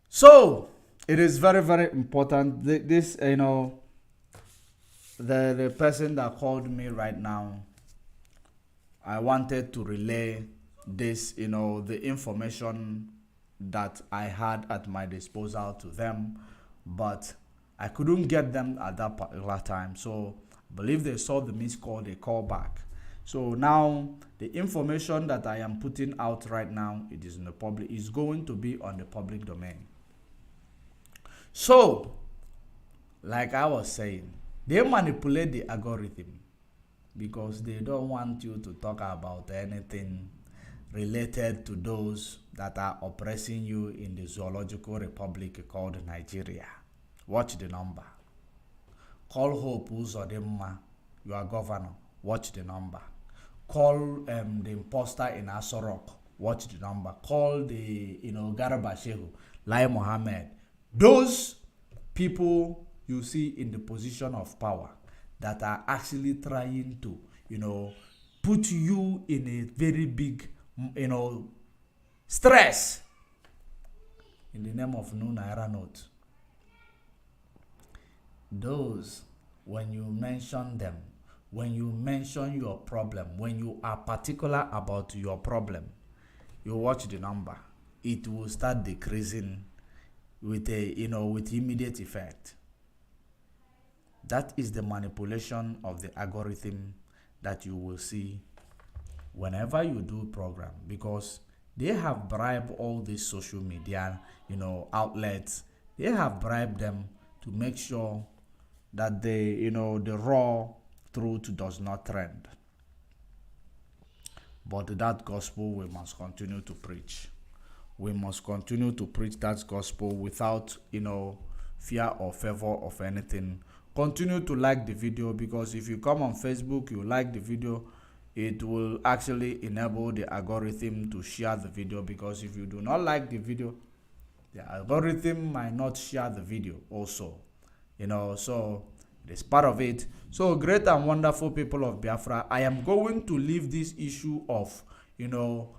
So it is very, very important. This, the person that called me right now, I wanted to relay this, the information that I had at my disposal to them, but I couldn't get them at that particular time. So I believe they saw the missed call, they call back. So now the information that I am putting out right now, it is in the public, is going to be on the public domain. So, like I was saying, they manipulate the algorithm because they don't want you to talk about anything related to those that are oppressing you in the zoological republic called Nigeria. Watch the number. Call Hope Uzodinma, your governor. Watch the number. Call the imposter in Asorok. Watch the number. Call the Garba Shehu, Lai Mohammed. Those people you see in the position of power that are actually trying to put you in a very big stress in the name of no Naira note. Those, when you mention them, when you mention your problem, when you are particular about your problem, you watch the number, it will start decreasing with with immediate effect. That is the manipulation of the algorithm that you will see whenever you do program, because they have bribed all these social media outlets. They have bribed them to make sure that the raw truth does not trend. But that gospel we must continue to preach. We must continue to preach that gospel without fear or favor of anything. Continue to like the video, because if you come on Facebook, you like the video, it will actually enable the algorithm to share the video, because if you do not like the video, the algorithm might not share the video also. So It is part of it. So, great and wonderful people of Biafra, I am going to leave this issue of, no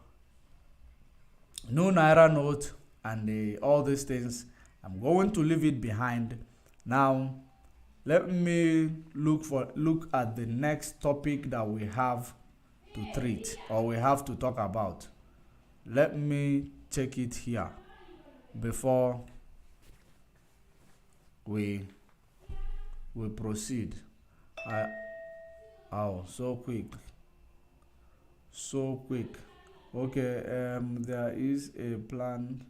Naira note and all these things. I'm going to leave it behind. Now, let me look at the next topic that we have to treat, or we have to talk about. Let me check it here before we proceed. So quick. Okay, there is a plan.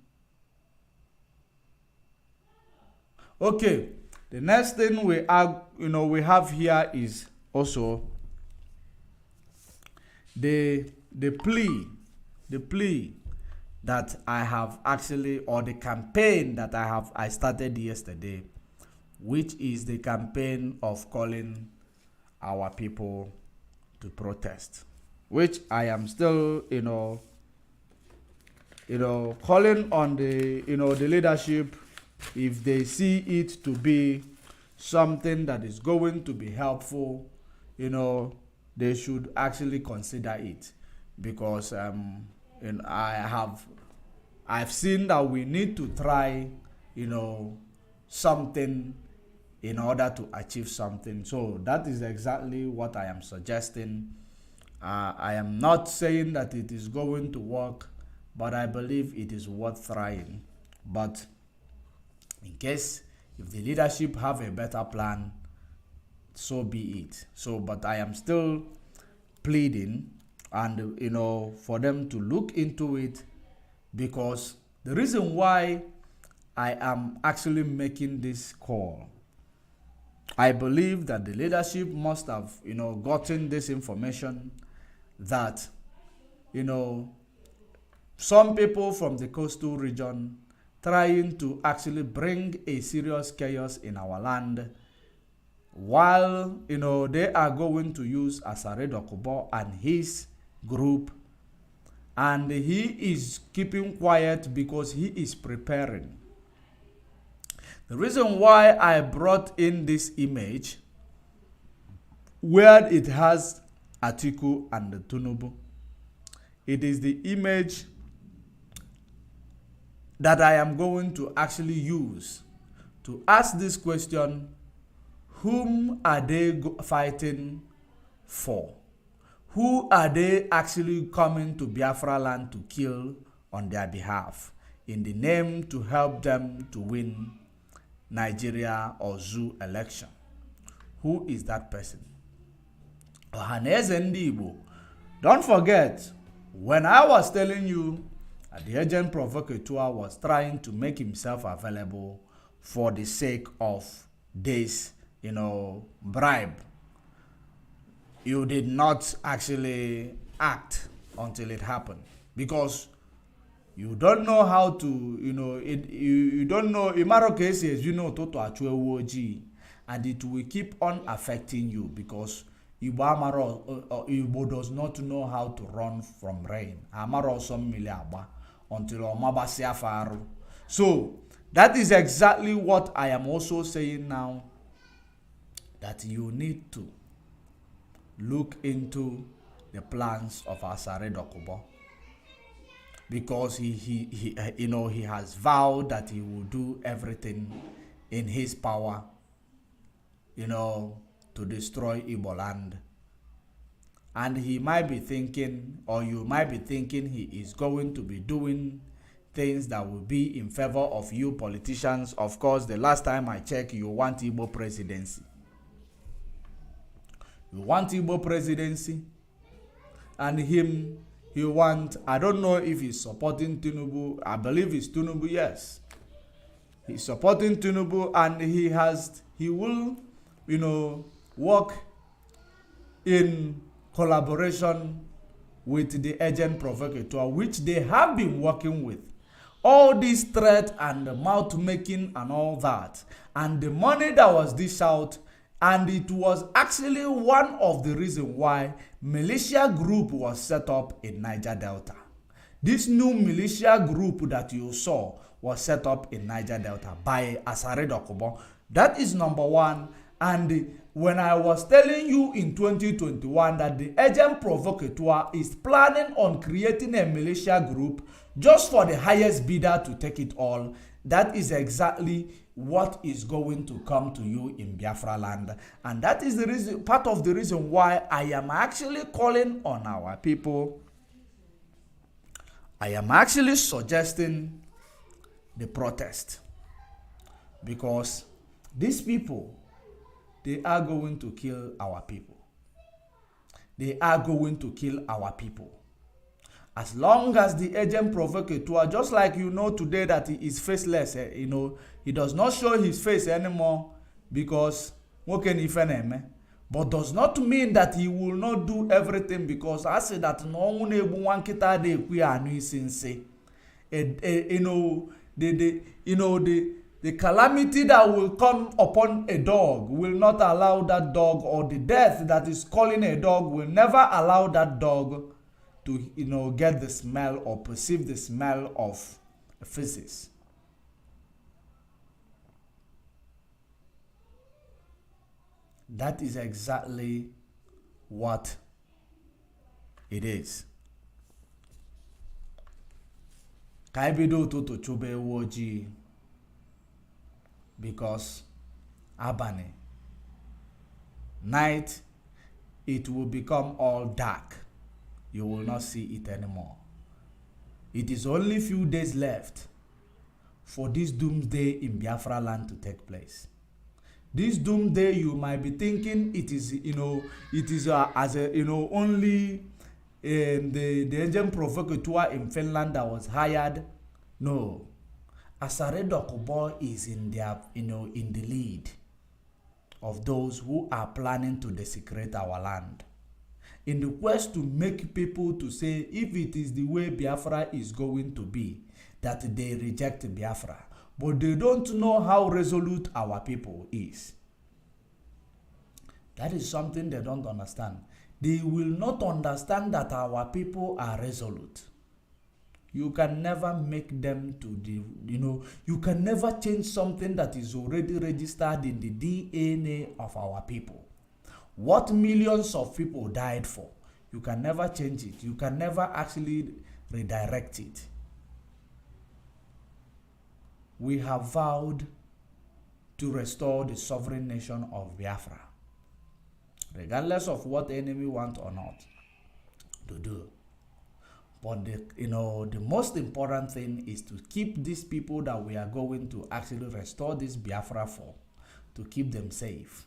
Okay, the next thing we have here is also the plea that I have actually, or the campaign that I started yesterday, which is the campaign of calling our people to protest, which I am still, calling on the, the leadership, if they see it to be something that is going to be helpful, they should actually consider it, because I've seen that we need to try, something in order to achieve something. So that is exactly what I am suggesting. I am not saying that it is going to work, but I believe it is worth trying. But in case if the leadership have a better plan, so be it. So, but I am still pleading, and for them to look into it, because the reason why I am actually making this call, I believe that the leadership must have, gotten this information that, some people from the coastal region trying to actually bring a serious chaos in our land, while, they are going to use Asari and his group, and he is keeping quiet because he is preparing. The reason why I brought in this image, where it has Atiku and the Tinubu, it is the image that I am going to actually use to ask this question: whom are they fighting for? Who are they actually coming to Biafra land to kill on their behalf, in the name to help them to win Nigeria or zoo election? Who is that person? Ohaneze ndị Igbo. Don't forget, when I was telling you that the agent provocateur was trying to make himself available for the sake of this, bribe, you did not actually act until it happened, because you don't know how to, you don't know, in Maro cases, and it will keep on affecting you, because Igbo does not know how to run from rain. So that is exactly what I am also saying now, that you need to look into the plans of Asari Dokubo, because he has vowed that he will do everything in his power, to destroy Igbo land. And he might be thinking, or you might be thinking, he is going to be doing things that will be in favor of you politicians. Of course, the last time I checked, you want Igbo presidency. You want Igbo presidency, and he want, I don't know if he's supporting Tinubu. I believe it's Tinubu, yes. He's supporting Tinubu, and he will, work in collaboration with the agent provocateur, which they have been working with. All this threat and the mouth making and all that, and the money that was dished out, and it was actually one of the reasons why militia group was set up in Niger Delta. This new militia group that you saw was set up in Niger Delta by Asari Dokubo. That is number one. And when I was telling you in 2021 that the agent provocateur is planning on creating a militia group just for the highest bidder to take it all, that is exactly what is going to come to you in Biafra land. And that is the reason, part of the reason why I am actually calling on our people. I am actually suggesting the protest, because these people, they are going to kill our people. They are going to kill our people. As long as the agent provocateur, just like you know today that he is faceless, he does not show his face anymore because but does not mean that he will not do everything, because I say that no one the calamity that will come upon a dog will not allow that dog, or the death that is calling a dog will never allow that dog to get the smell or perceive the smell of feces. That is exactly what it is. Ka ebido ụtụtụ chụba ewu ojii, because abani night it will become all dark. You will not see it anymore. It is only few days left for this doomsday in Biafra land to take place. This doomsday, you might be thinking it is, only the agent provocateur in Finland that was hired. No, Asari is in their, in the lead of those who are planning to desecrate our land, in the quest to make people to say if it is the way Biafra is going to be, that they reject Biafra. But they don't know how resolute our people is. That is something they don't understand. They will not understand that our people are resolute. You can never make them to you can never change something that is already registered in the DNA of our people. What millions of people died for, you can never change it. You can never actually redirect it. We have vowed to restore the sovereign nation of Biafra, regardless of what the enemy want or not to do. But the most important thing is to keep these people that we are going to actually restore this Biafra for, to keep them safe.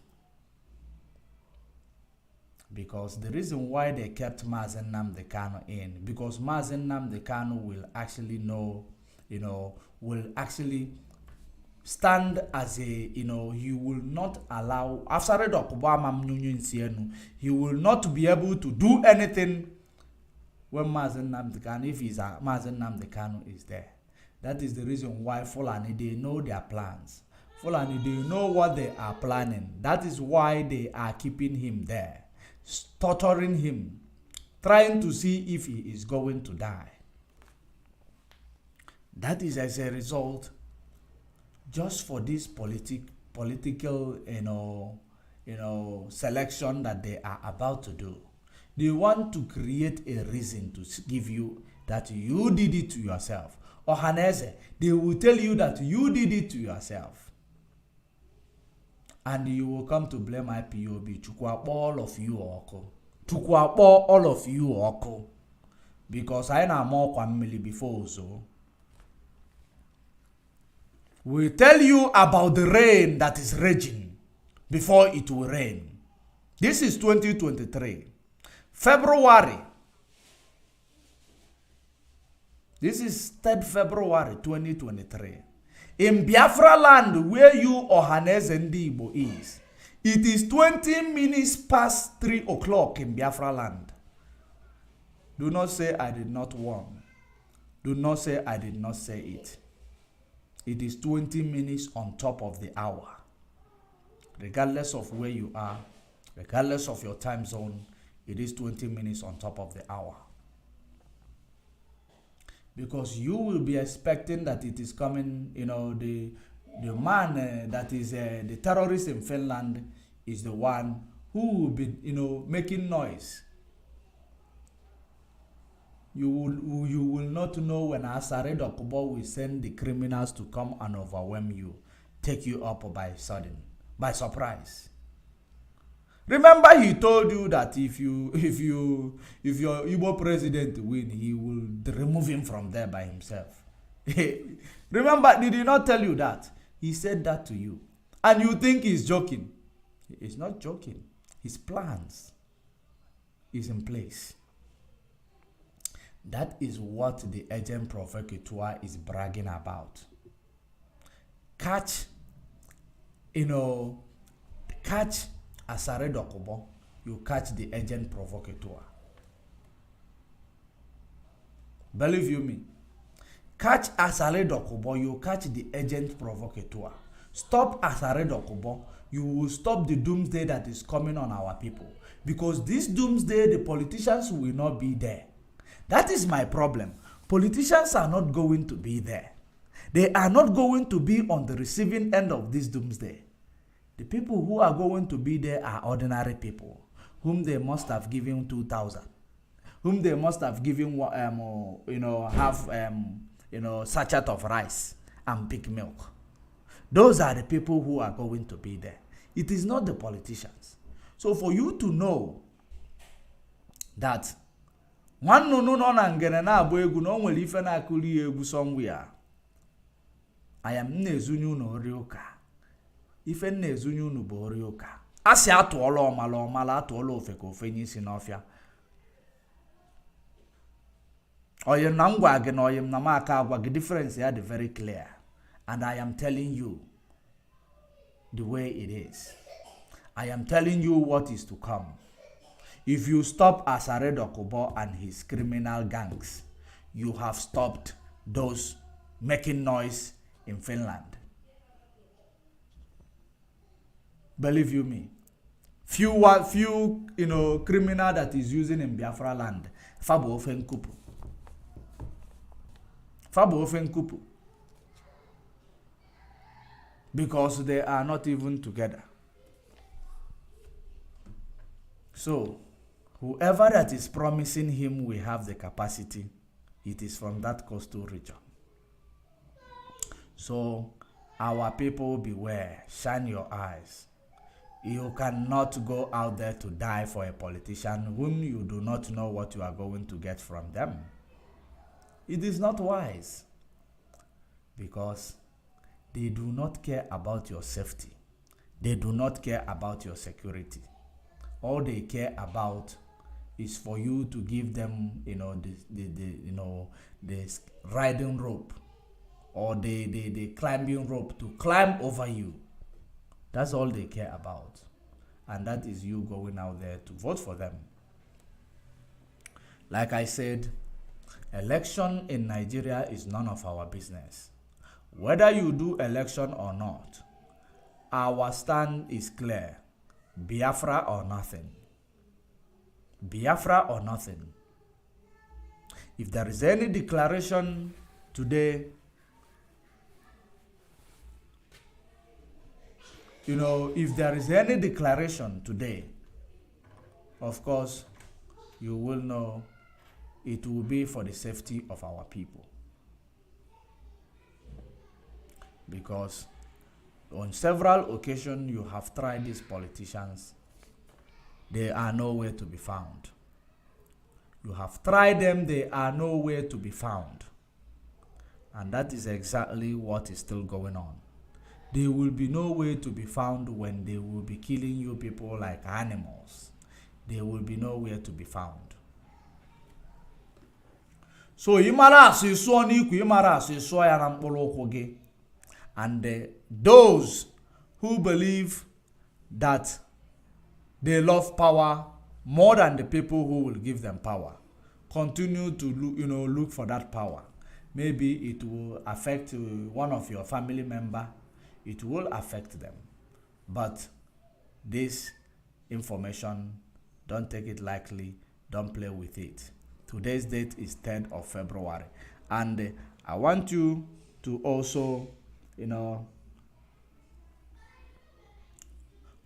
Because the reason why they kept Mazen Nnamdi Kanu in, because Mazen Nnamdi Kanu will actually will actually stand as a, he will not allow, after he will not be able to do anything when Mazen Nnamdi Kanu, if Mazen Nnamdi Kanu is there. That is the reason why Fulani, they know their plans. Fulani, they know what they are planning. That is why they are keeping him there, torturing him, trying to see if he is going to die. That is as a result, just for this political, selection that they are about to do. They want to create a reason to give you that you did it to yourself. Or Haneze, they will tell you that you did it to yourself. And you will come to blame IPOB. Chukwa all of you oko. Chukwa all of you oko. Because I know more family before so. We tell you about the rain that is raging before it will rain. This is 2023. February. This is 3rd February 2023. In Biafra land where you Ohanes and Igbo is, it is 20 minutes past 3 o'clock in Biafra land. Do not say I did not warn. Do not say I did not say it. It is 20 minutes on top of the hour. Regardless of where you are, regardless of your time zone, it is 20 minutes on top of the hour. Because you will be expecting that it is coming, the man that is the terrorist in Finland, is the one who will be, making noise. You will not know when Asari Dokubo will send the criminals to come and overwhelm you, take you up by surprise. Remember, he told you that if your Igbo president win, he will remove him from there by himself. Remember, did he not tell you that? He said that to you. And you think he's joking. He's not joking. His plans is in place. That is what the agent provocateur is bragging about. Catch Asari Dokubo, you catch the agent provocateur. Believe you me. Catch Asari Dokubo, you catch the agent provocateur. Stop Asari Dokubo, you will stop the doomsday that is coming on our people. Because this doomsday, the politicians will not be there. That is my problem. Politicians are not going to be there. They are not going to be on the receiving end of this doomsday. The people who are going to be there are ordinary people, whom they must have given 2,000, whom they must have given half sachet of rice and pig milk. Those are the people who are going to be there. It is not the politicians. So for you to know that one no na ngene na agba egwu na onwere ife na akuli egwu somewhere, I am nezunyu no ori ụka. Ife nezunyu no bo ori ụka. Asi atụọla ọmala atụọla ofe ka ofe nyisi n'ọfịa. Oyem na ngwa gị na oyem na maka agwa gị, difference ya dị very clear. And I am telling you the way it is. I am telling you what is to come. If you stop Asari Dokubo and his criminal gangs, you have stopped those making noise in Finland. Believe you me. Few criminal that is using in Biafra land. Fabo ofen kupu. Because they are not even together. So, whoever that is promising him we have the capacity, it is from that coastal region. So, our people beware, shine your eyes. You cannot go out there to die for a politician whom you do not know what you are going to get from them. It is not wise, because they do not care about your safety. They do not care about your security. All they care about is for you to give them, the riding rope or the climbing rope to climb over you. That's all they care about. And that is you going out there to vote for them. Like I said, election in Nigeria is none of our business. Whether you do election or not, our stand is clear. Biafra or nothing. Biafra or nothing. If there is any declaration today, if there is any declaration today, of course, you will know it will be for the safety of our people. Because on several occasions you have tried these politicians, they are nowhere to be found. You have tried them, they are nowhere to be found. And that is exactly what is still going on. They will be nowhere to be found when they will be killing you people like animals. They will be nowhere to be found. So imara asiso n'iku, imara asiso ya na mkpụrụ ụkwụ gị. And those who believe that they love power more than the people who will give them power, continue to look for that power. Maybe it will affect one of your family member. It will affect them. But this information, don't take it lightly. Don't play with it. Today's date is 3rd of February. And I want you to also,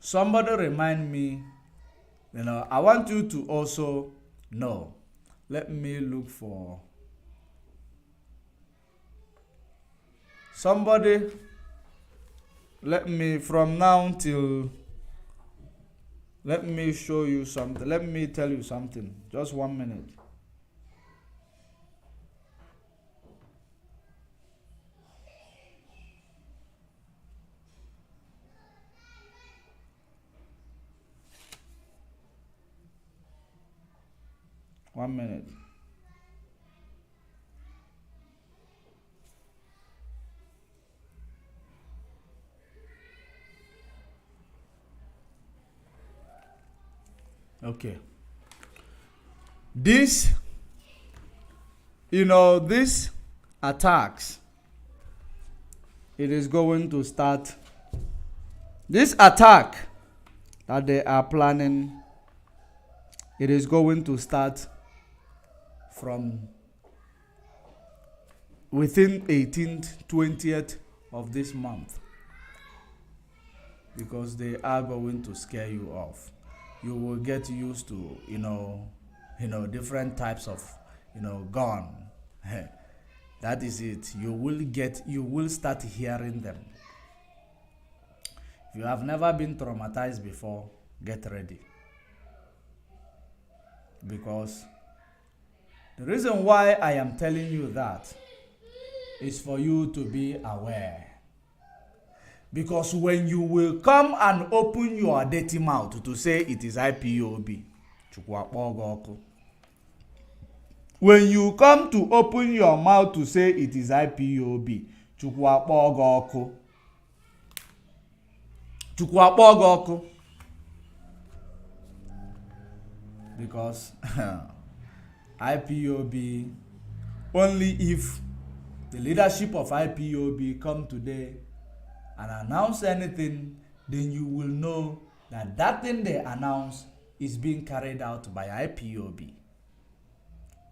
somebody remind me, I want you to also know. Let me look for somebody. Let me, from now till, let me show you something. Let me tell you something. Just 1 minute. One minute. Okay. This attacks, it is going to start. This attack that they are planning, it is going to start from within 18th, 20th of this month, because they are going to scare you off. You will get used to, different types of, gun. That is it. You will start hearing them. If you have never been traumatized before, get ready. Because the reason why I am telling you that is for you to be aware. Because when you will come and open your dirty mouth to say it is IPOB, when you come to open your mouth to say it is IPOB, because IPOB, only if the leadership of IPOB come today and announce anything, then you will know that that thing they announce is being carried out by IPOB.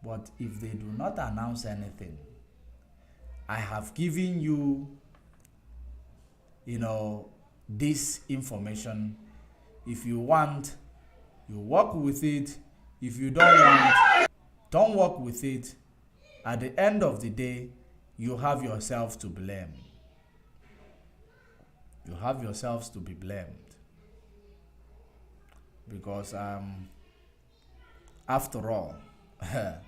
But if they do not announce anything, I have given you, this information. If you want, you work with it. If you don't want, don't work with it. At the end of the day, you have yourself to blame. You have yourselves to be blamed. Because after all, the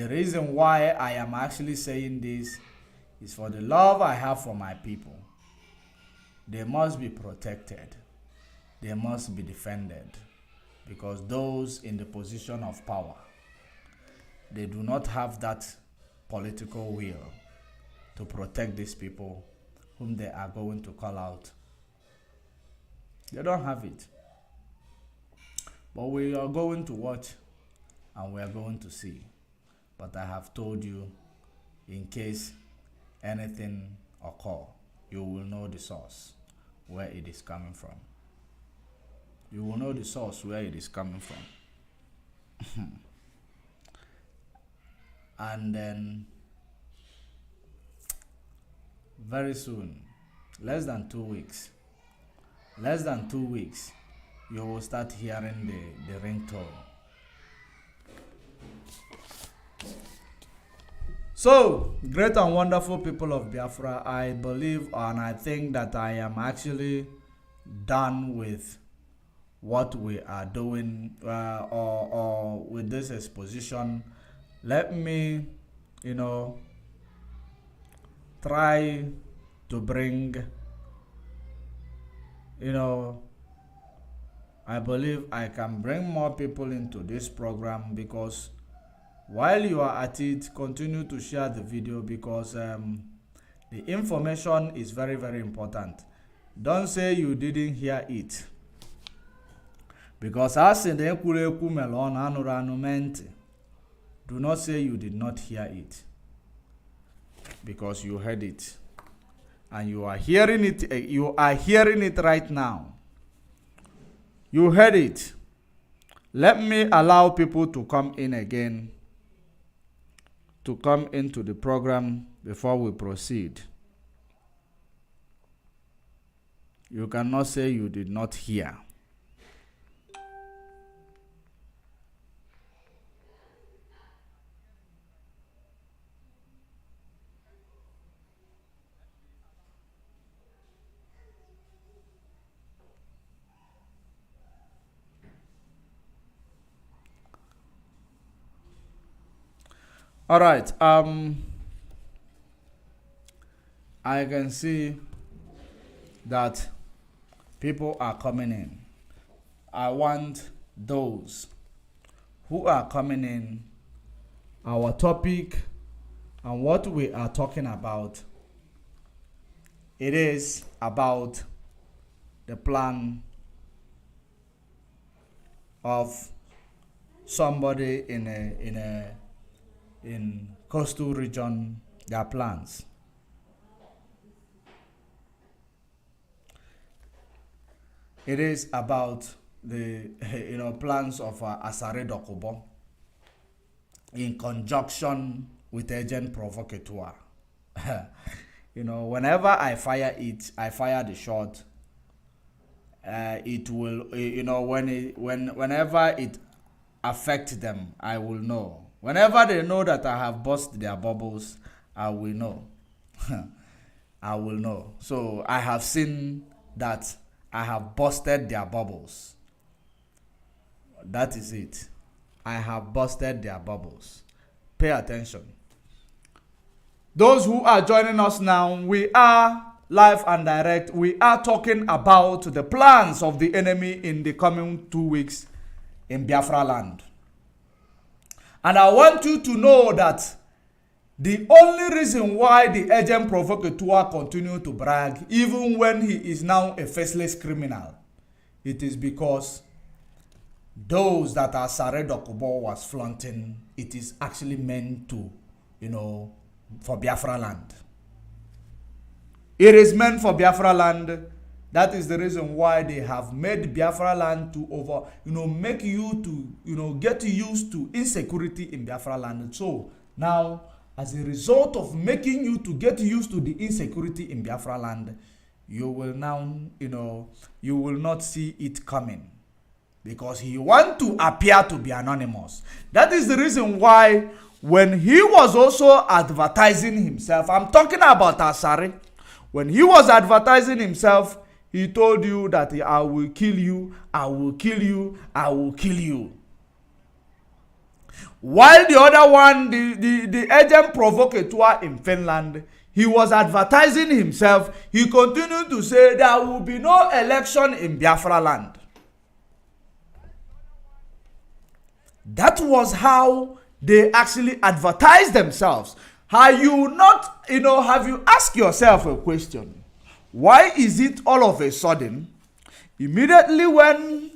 reason why I am actually saying this is for the love I have for my people. They must be protected. They must be defended. Because those in the position of power, they do not have that political will to protect these people whom they are going to call out. They don't have it. But we are going to watch and we are going to see. But I have told you, in case anything occur, you will know the source, where it is coming from. You will know the source, where it is coming from. And then, very soon, less than 2 weeks, you will start hearing the ringtone. So, great and wonderful people of Biafra, I believe and I think that I am actually done with what we are doing or with this exposition. Let me, try to bring, I believe I can bring more people into this program, because while you are at it, continue to share the video, because the information is very, very important. Don't say you didn't hear it. Because as in the do not say you did not hear it. Because you heard it. And you are hearing it. You are hearing it right now. You heard it. Let me allow people to come in again to come into the program before we proceed. You cannot say you did not hear. All right. I can see that people are coming in. I want those who are coming in. Our topic and what we are talking about, it is about the plan of somebody in coastal region, their plans. It is about the plans of Asari Dokubo in conjunction with agent provocateur. Whenever I fire it, I fire the shot. It will, whenever it affects them, I will know. Whenever they know that I have burst their bubbles, I will know. I will know. So I have seen that I have busted their bubbles. That is it. I have busted their bubbles. Pay attention. Those who are joining us now, we are live and direct. We are talking about the plans of the enemy in the coming 2 weeks in Biafra land. And I want you to know that the only reason why the agent provocateur continues to brag, even when he is now a faceless criminal, it is because those that are Asari Dokubo was flaunting, it is actually meant to, for Biafra land. It is meant for Biafra land. That is the reason why they have made Biafra land to make you to, get used to insecurity in Biafra land. So now, as a result of making you to get used to the insecurity in Biafra land, you will now, you will not see it coming. Because he wants to appear to be anonymous. That is the reason why when he was also advertising himself, I'm talking about Asari, when he was advertising himself, he told you that I will kill you, I will kill you, I will kill you. While the other one, the agent provocateur in Finland, he was advertising himself. He continued to say there will be no election in Biafra land. That was how they actually advertised themselves. Have you asked yourself a question? Why is it all of a sudden, immediately when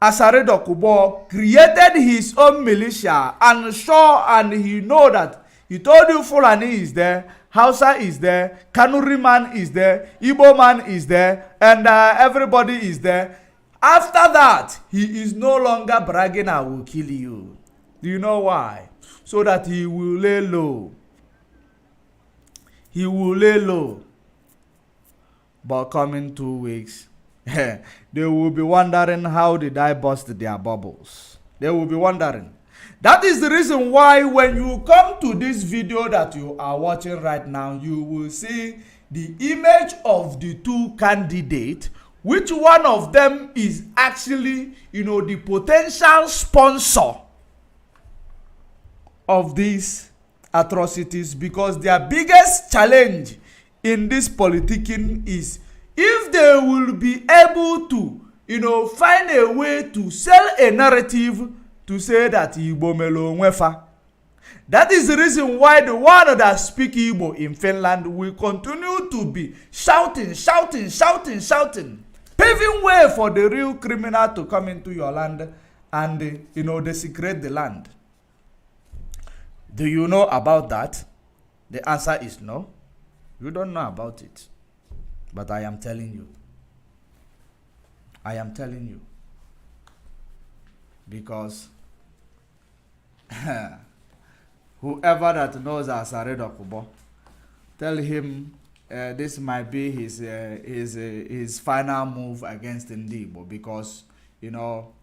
Asari Dokubo created his own militia and he know that he told you Fulani is there, Hausa is there, Kanuri man is there, Igbo man is there, and everybody is there. After that, he is no longer bragging, I will kill you. Do you know why? So that he will lay low. He will lay low. But coming 2 weeks, they will be wondering, how did I bust their bubbles? They will be wondering. That is the reason why when you come to this video that you are watching right now, you will see the image of the two candidates. Which one of them is actually, the potential sponsor of these atrocities? Because their biggest challenge in this politicking is if they will be able to, find a way to sell a narrative to say that Igbo melo nwefa. That is the reason why the one that speak Igbo in Finland will continue to be shouting, paving way for the real criminal to come into your land and, desecrate the land. Do you know about that? The answer is no. You don't know about it. But I am telling you. I am telling you. Because whoever that knows Asari Dokubo, tell him this might be his final move against Ndibo, because you know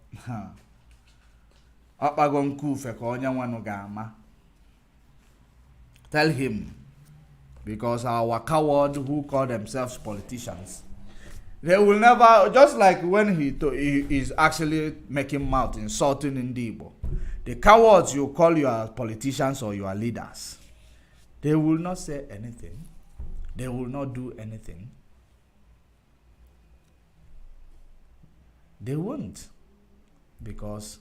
tell him, because our coward who call themselves politicians, they will never, just like when he is actually making mouth insulting Ndibo, the cowards you call your politicians or your leaders, they will not say anything. They will not do anything. They won't, because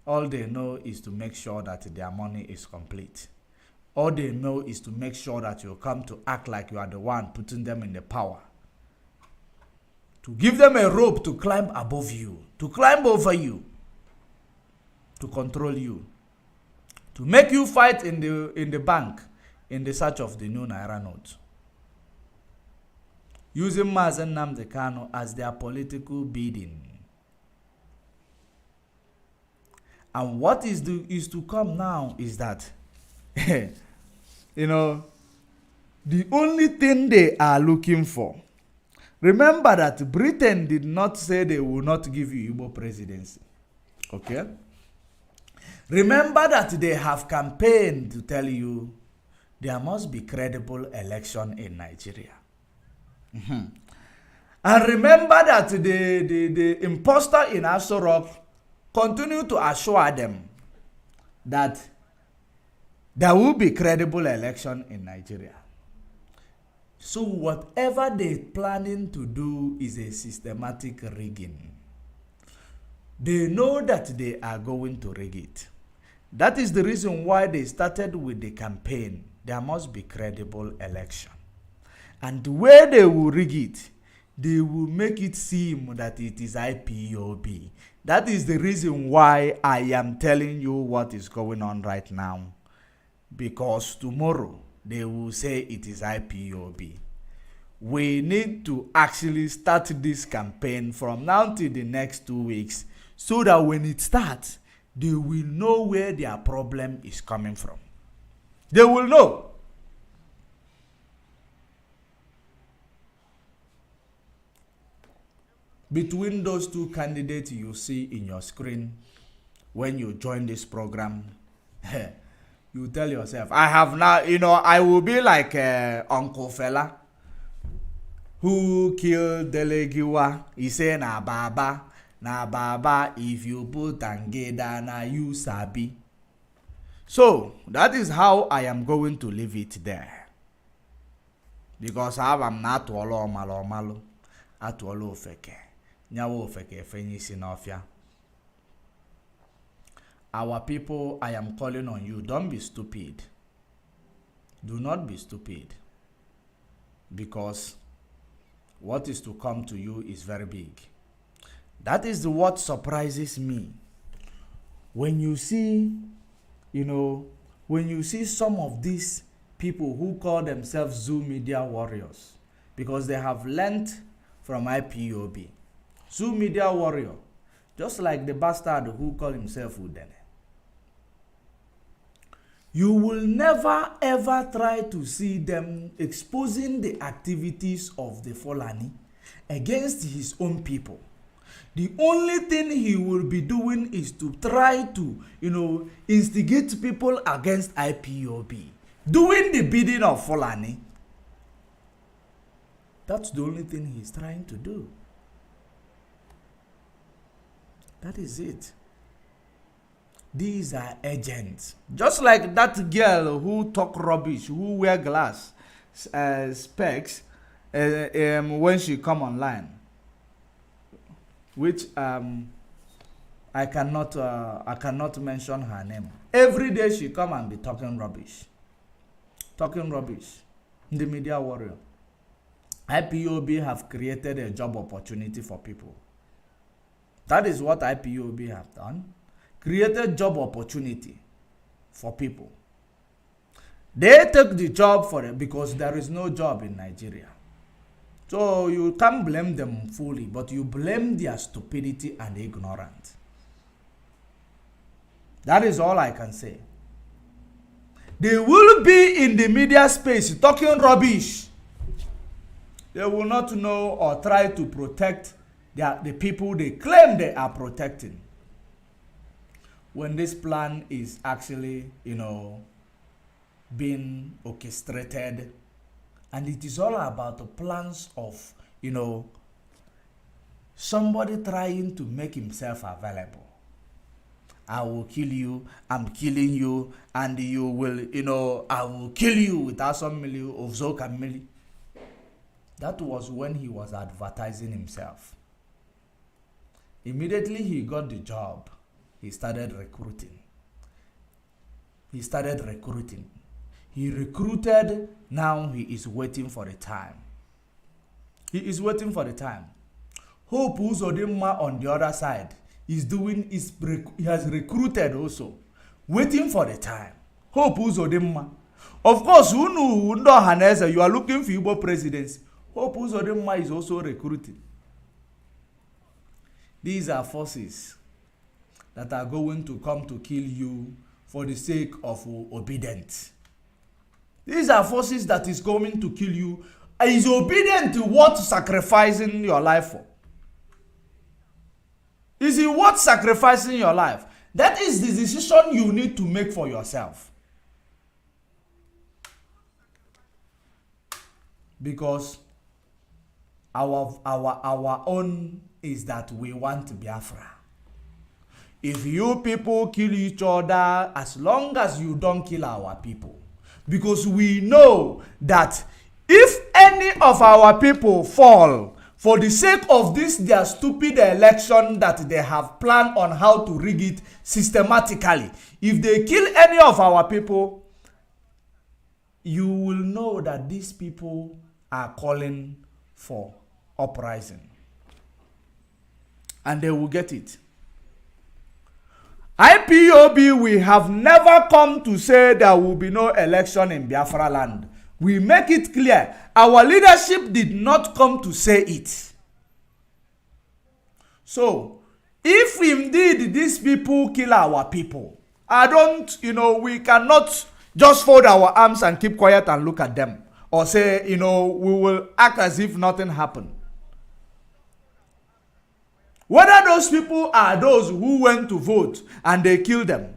all they know is to make sure that their money is complete. All they know is to make sure that you come to act like you are the one putting them in the power. To give them a rope to climb above you, to climb over you, to control you, to make you fight in the bank in the search of the new Naira note. Using Mazen Nnamdi Kanu as their political bidding. And what is to come now is that, you know, the only thing they are looking for. Remember that Britain did not say they will not give you Igbo presidency. Okay? Remember that they have campaigned to tell you there must be credible election in Nigeria. And remember that the imposter in Asari continue to assure them that there will be credible election in Nigeria. So whatever they're planning to do is a systematic rigging. They know that they are going to rig it. That is the reason why they started with the campaign. There must be credible election. And the way they will rig it, they will make it seem that it is IPOB. That is the reason why I am telling you what is going on right now. Because tomorrow, they will say it is IPOB. We need to actually start this campaign from now till the next 2 weeks, so that when it starts, they will know where their problem is coming from. They will know. Between those two candidates you see in your screen when you join this program, you tell yourself, I have now, you know, I will be like Uncle Fela who killed Delegiwa. He say na baba, if you put Angeda na you sabi. So that is how I am going to leave it there. Because I am not walo malo atwalo feke. Nyawo feke fenyi sinofia. Our people, I am calling on you. Don't be stupid. Do not be stupid. Because what is to come to you is very big. That is what surprises me. When you see, you know, when you see some of these people who call themselves Zoo Media Warriors, because they have learned from IPOB. Zoo Media Warrior, just like the bastard who called himself Udene. You will never ever try to see them exposing the activities of the Fulani against his own people. The only thing he will be doing is to try to, you know, instigate people against IPOB. Doing the bidding of Fulani. That's the only thing he's trying to do. That is it. These are agents. Just like that girl who talk rubbish, who wear glass specs when she come online. Which I cannot mention her name. Every day she come and be talking rubbish. Talking rubbish. The media warrior. IPOB have created a job opportunity for people. That is what IPOB have done. Created job opportunity for people. They took the job for it because there is no job in Nigeria. So you can't blame them fully, but you blame their stupidity and ignorance. That is all I can say. They will be in the media space talking rubbish. They will not know or try to protect the people they claim they are protecting, when this plan is actually, being orchestrated, and it is all about the plans of, somebody trying to make himself available. I will kill you, I'm killing you, and you will, I will kill you without some million of Zoka Milli. That was when he was advertising himself. Immediately he got the job, he started recruiting. He recruited, now he is waiting for the time. He Hope Uzodinma on the other side he has recruited also, waiting for the time. Hope Uzodinma. Of course, you are looking for Igbo presidency. Hope Uzodinma is also recruiting. These are forces that are going to come to kill you for the sake of obedience. These are forces that is going to kill you. Is obedient to what sacrificing your life for? Is it worth sacrificing your life? That is the decision you need to make for yourself. Because our own is that we want Biafra. If you people kill each other, as long as you don't kill our people. Because we know that if any of our people fall for the sake of this their stupid election that they have planned on how to rig it systematically, if they kill any of our people, you will know that these people are calling for uprising. And they will get it. IPOB, we have never come to say there will be no election in Biafra land. We make it clear. Our leadership did not come to say it. So, if indeed these people kill our people, we cannot just fold our arms and keep quiet and look at them. Or say, we will act as if nothing happened. Whether those people are those who went to vote and they killed them.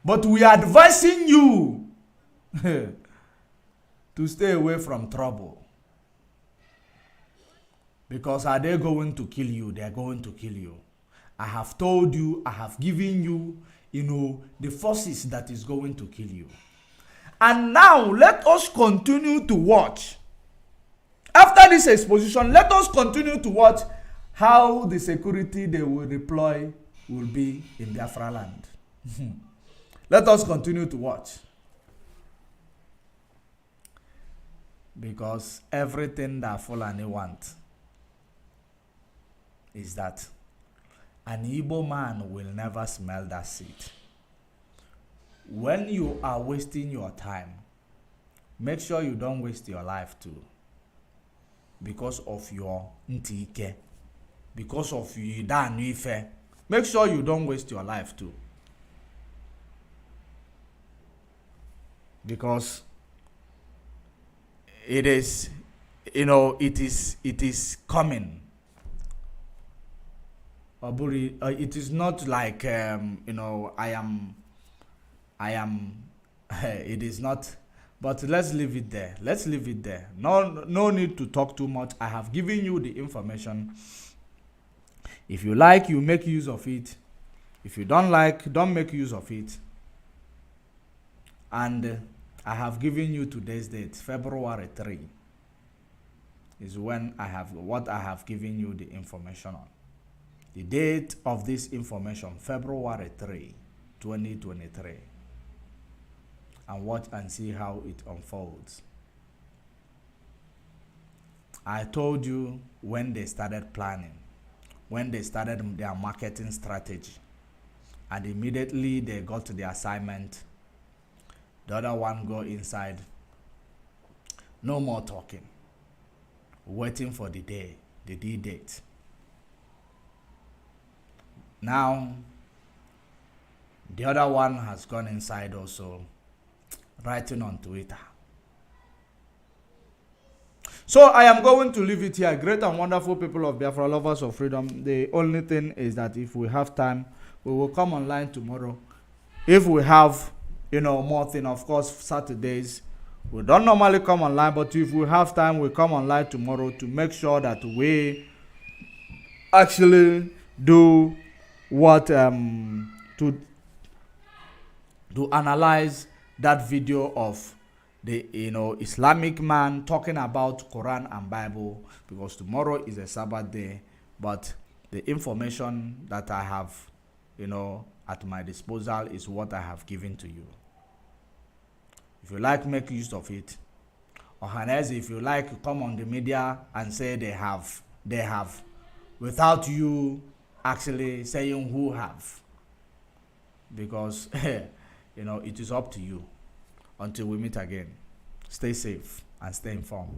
But we are advising you to stay away from trouble. Because are they going to kill you? They are going to kill you. I have told you, I have given you, the forces that is going to kill you. And now let us continue to watch. After this exposition, let us continue to watch how the security they will deploy will be in Biafra land. Let us continue to watch. Because everything that Fulani want is that an Igbo man will never smell that seed. When you are wasting your time, make sure you don't waste your life too. Because of your ntike, because of your danife, make sure you don't waste your life too. Because it is, it is coming. It is not like, I am, it is not. But let's leave it there. Let's leave it there. No need to talk too much. I have given you the information. If you like, you make use of it. If you don't like, don't make use of it. And I have given you today's date, February 3. Is when I have given you the information on. The date of this information, February 3, 2023. And watch and see how it unfolds. I told you when they started planning, when they started their marketing strategy, and immediately they got to the assignment, the other one go inside. No more talking. Waiting for the day, the D-date. Now, The other one has gone inside also, writing on Twitter. So I am going to leave it here. Great and wonderful people of Biafra, lovers of freedom. The only thing is that if we have time, we will come online tomorrow. If we have, more thing, of course, Saturdays, we don't normally come online, but if we have time, we come online tomorrow to make sure that we actually do what to analyze that video of the Islamic man talking about Quran and Bible, because tomorrow is a Sabbath day. But the information that I have at my disposal is what I have given to you. If you like, make use of it. Or if you like, come on the media and say they have, without you actually saying who have. Because it is up to you. Until we meet again, stay safe and stay informed.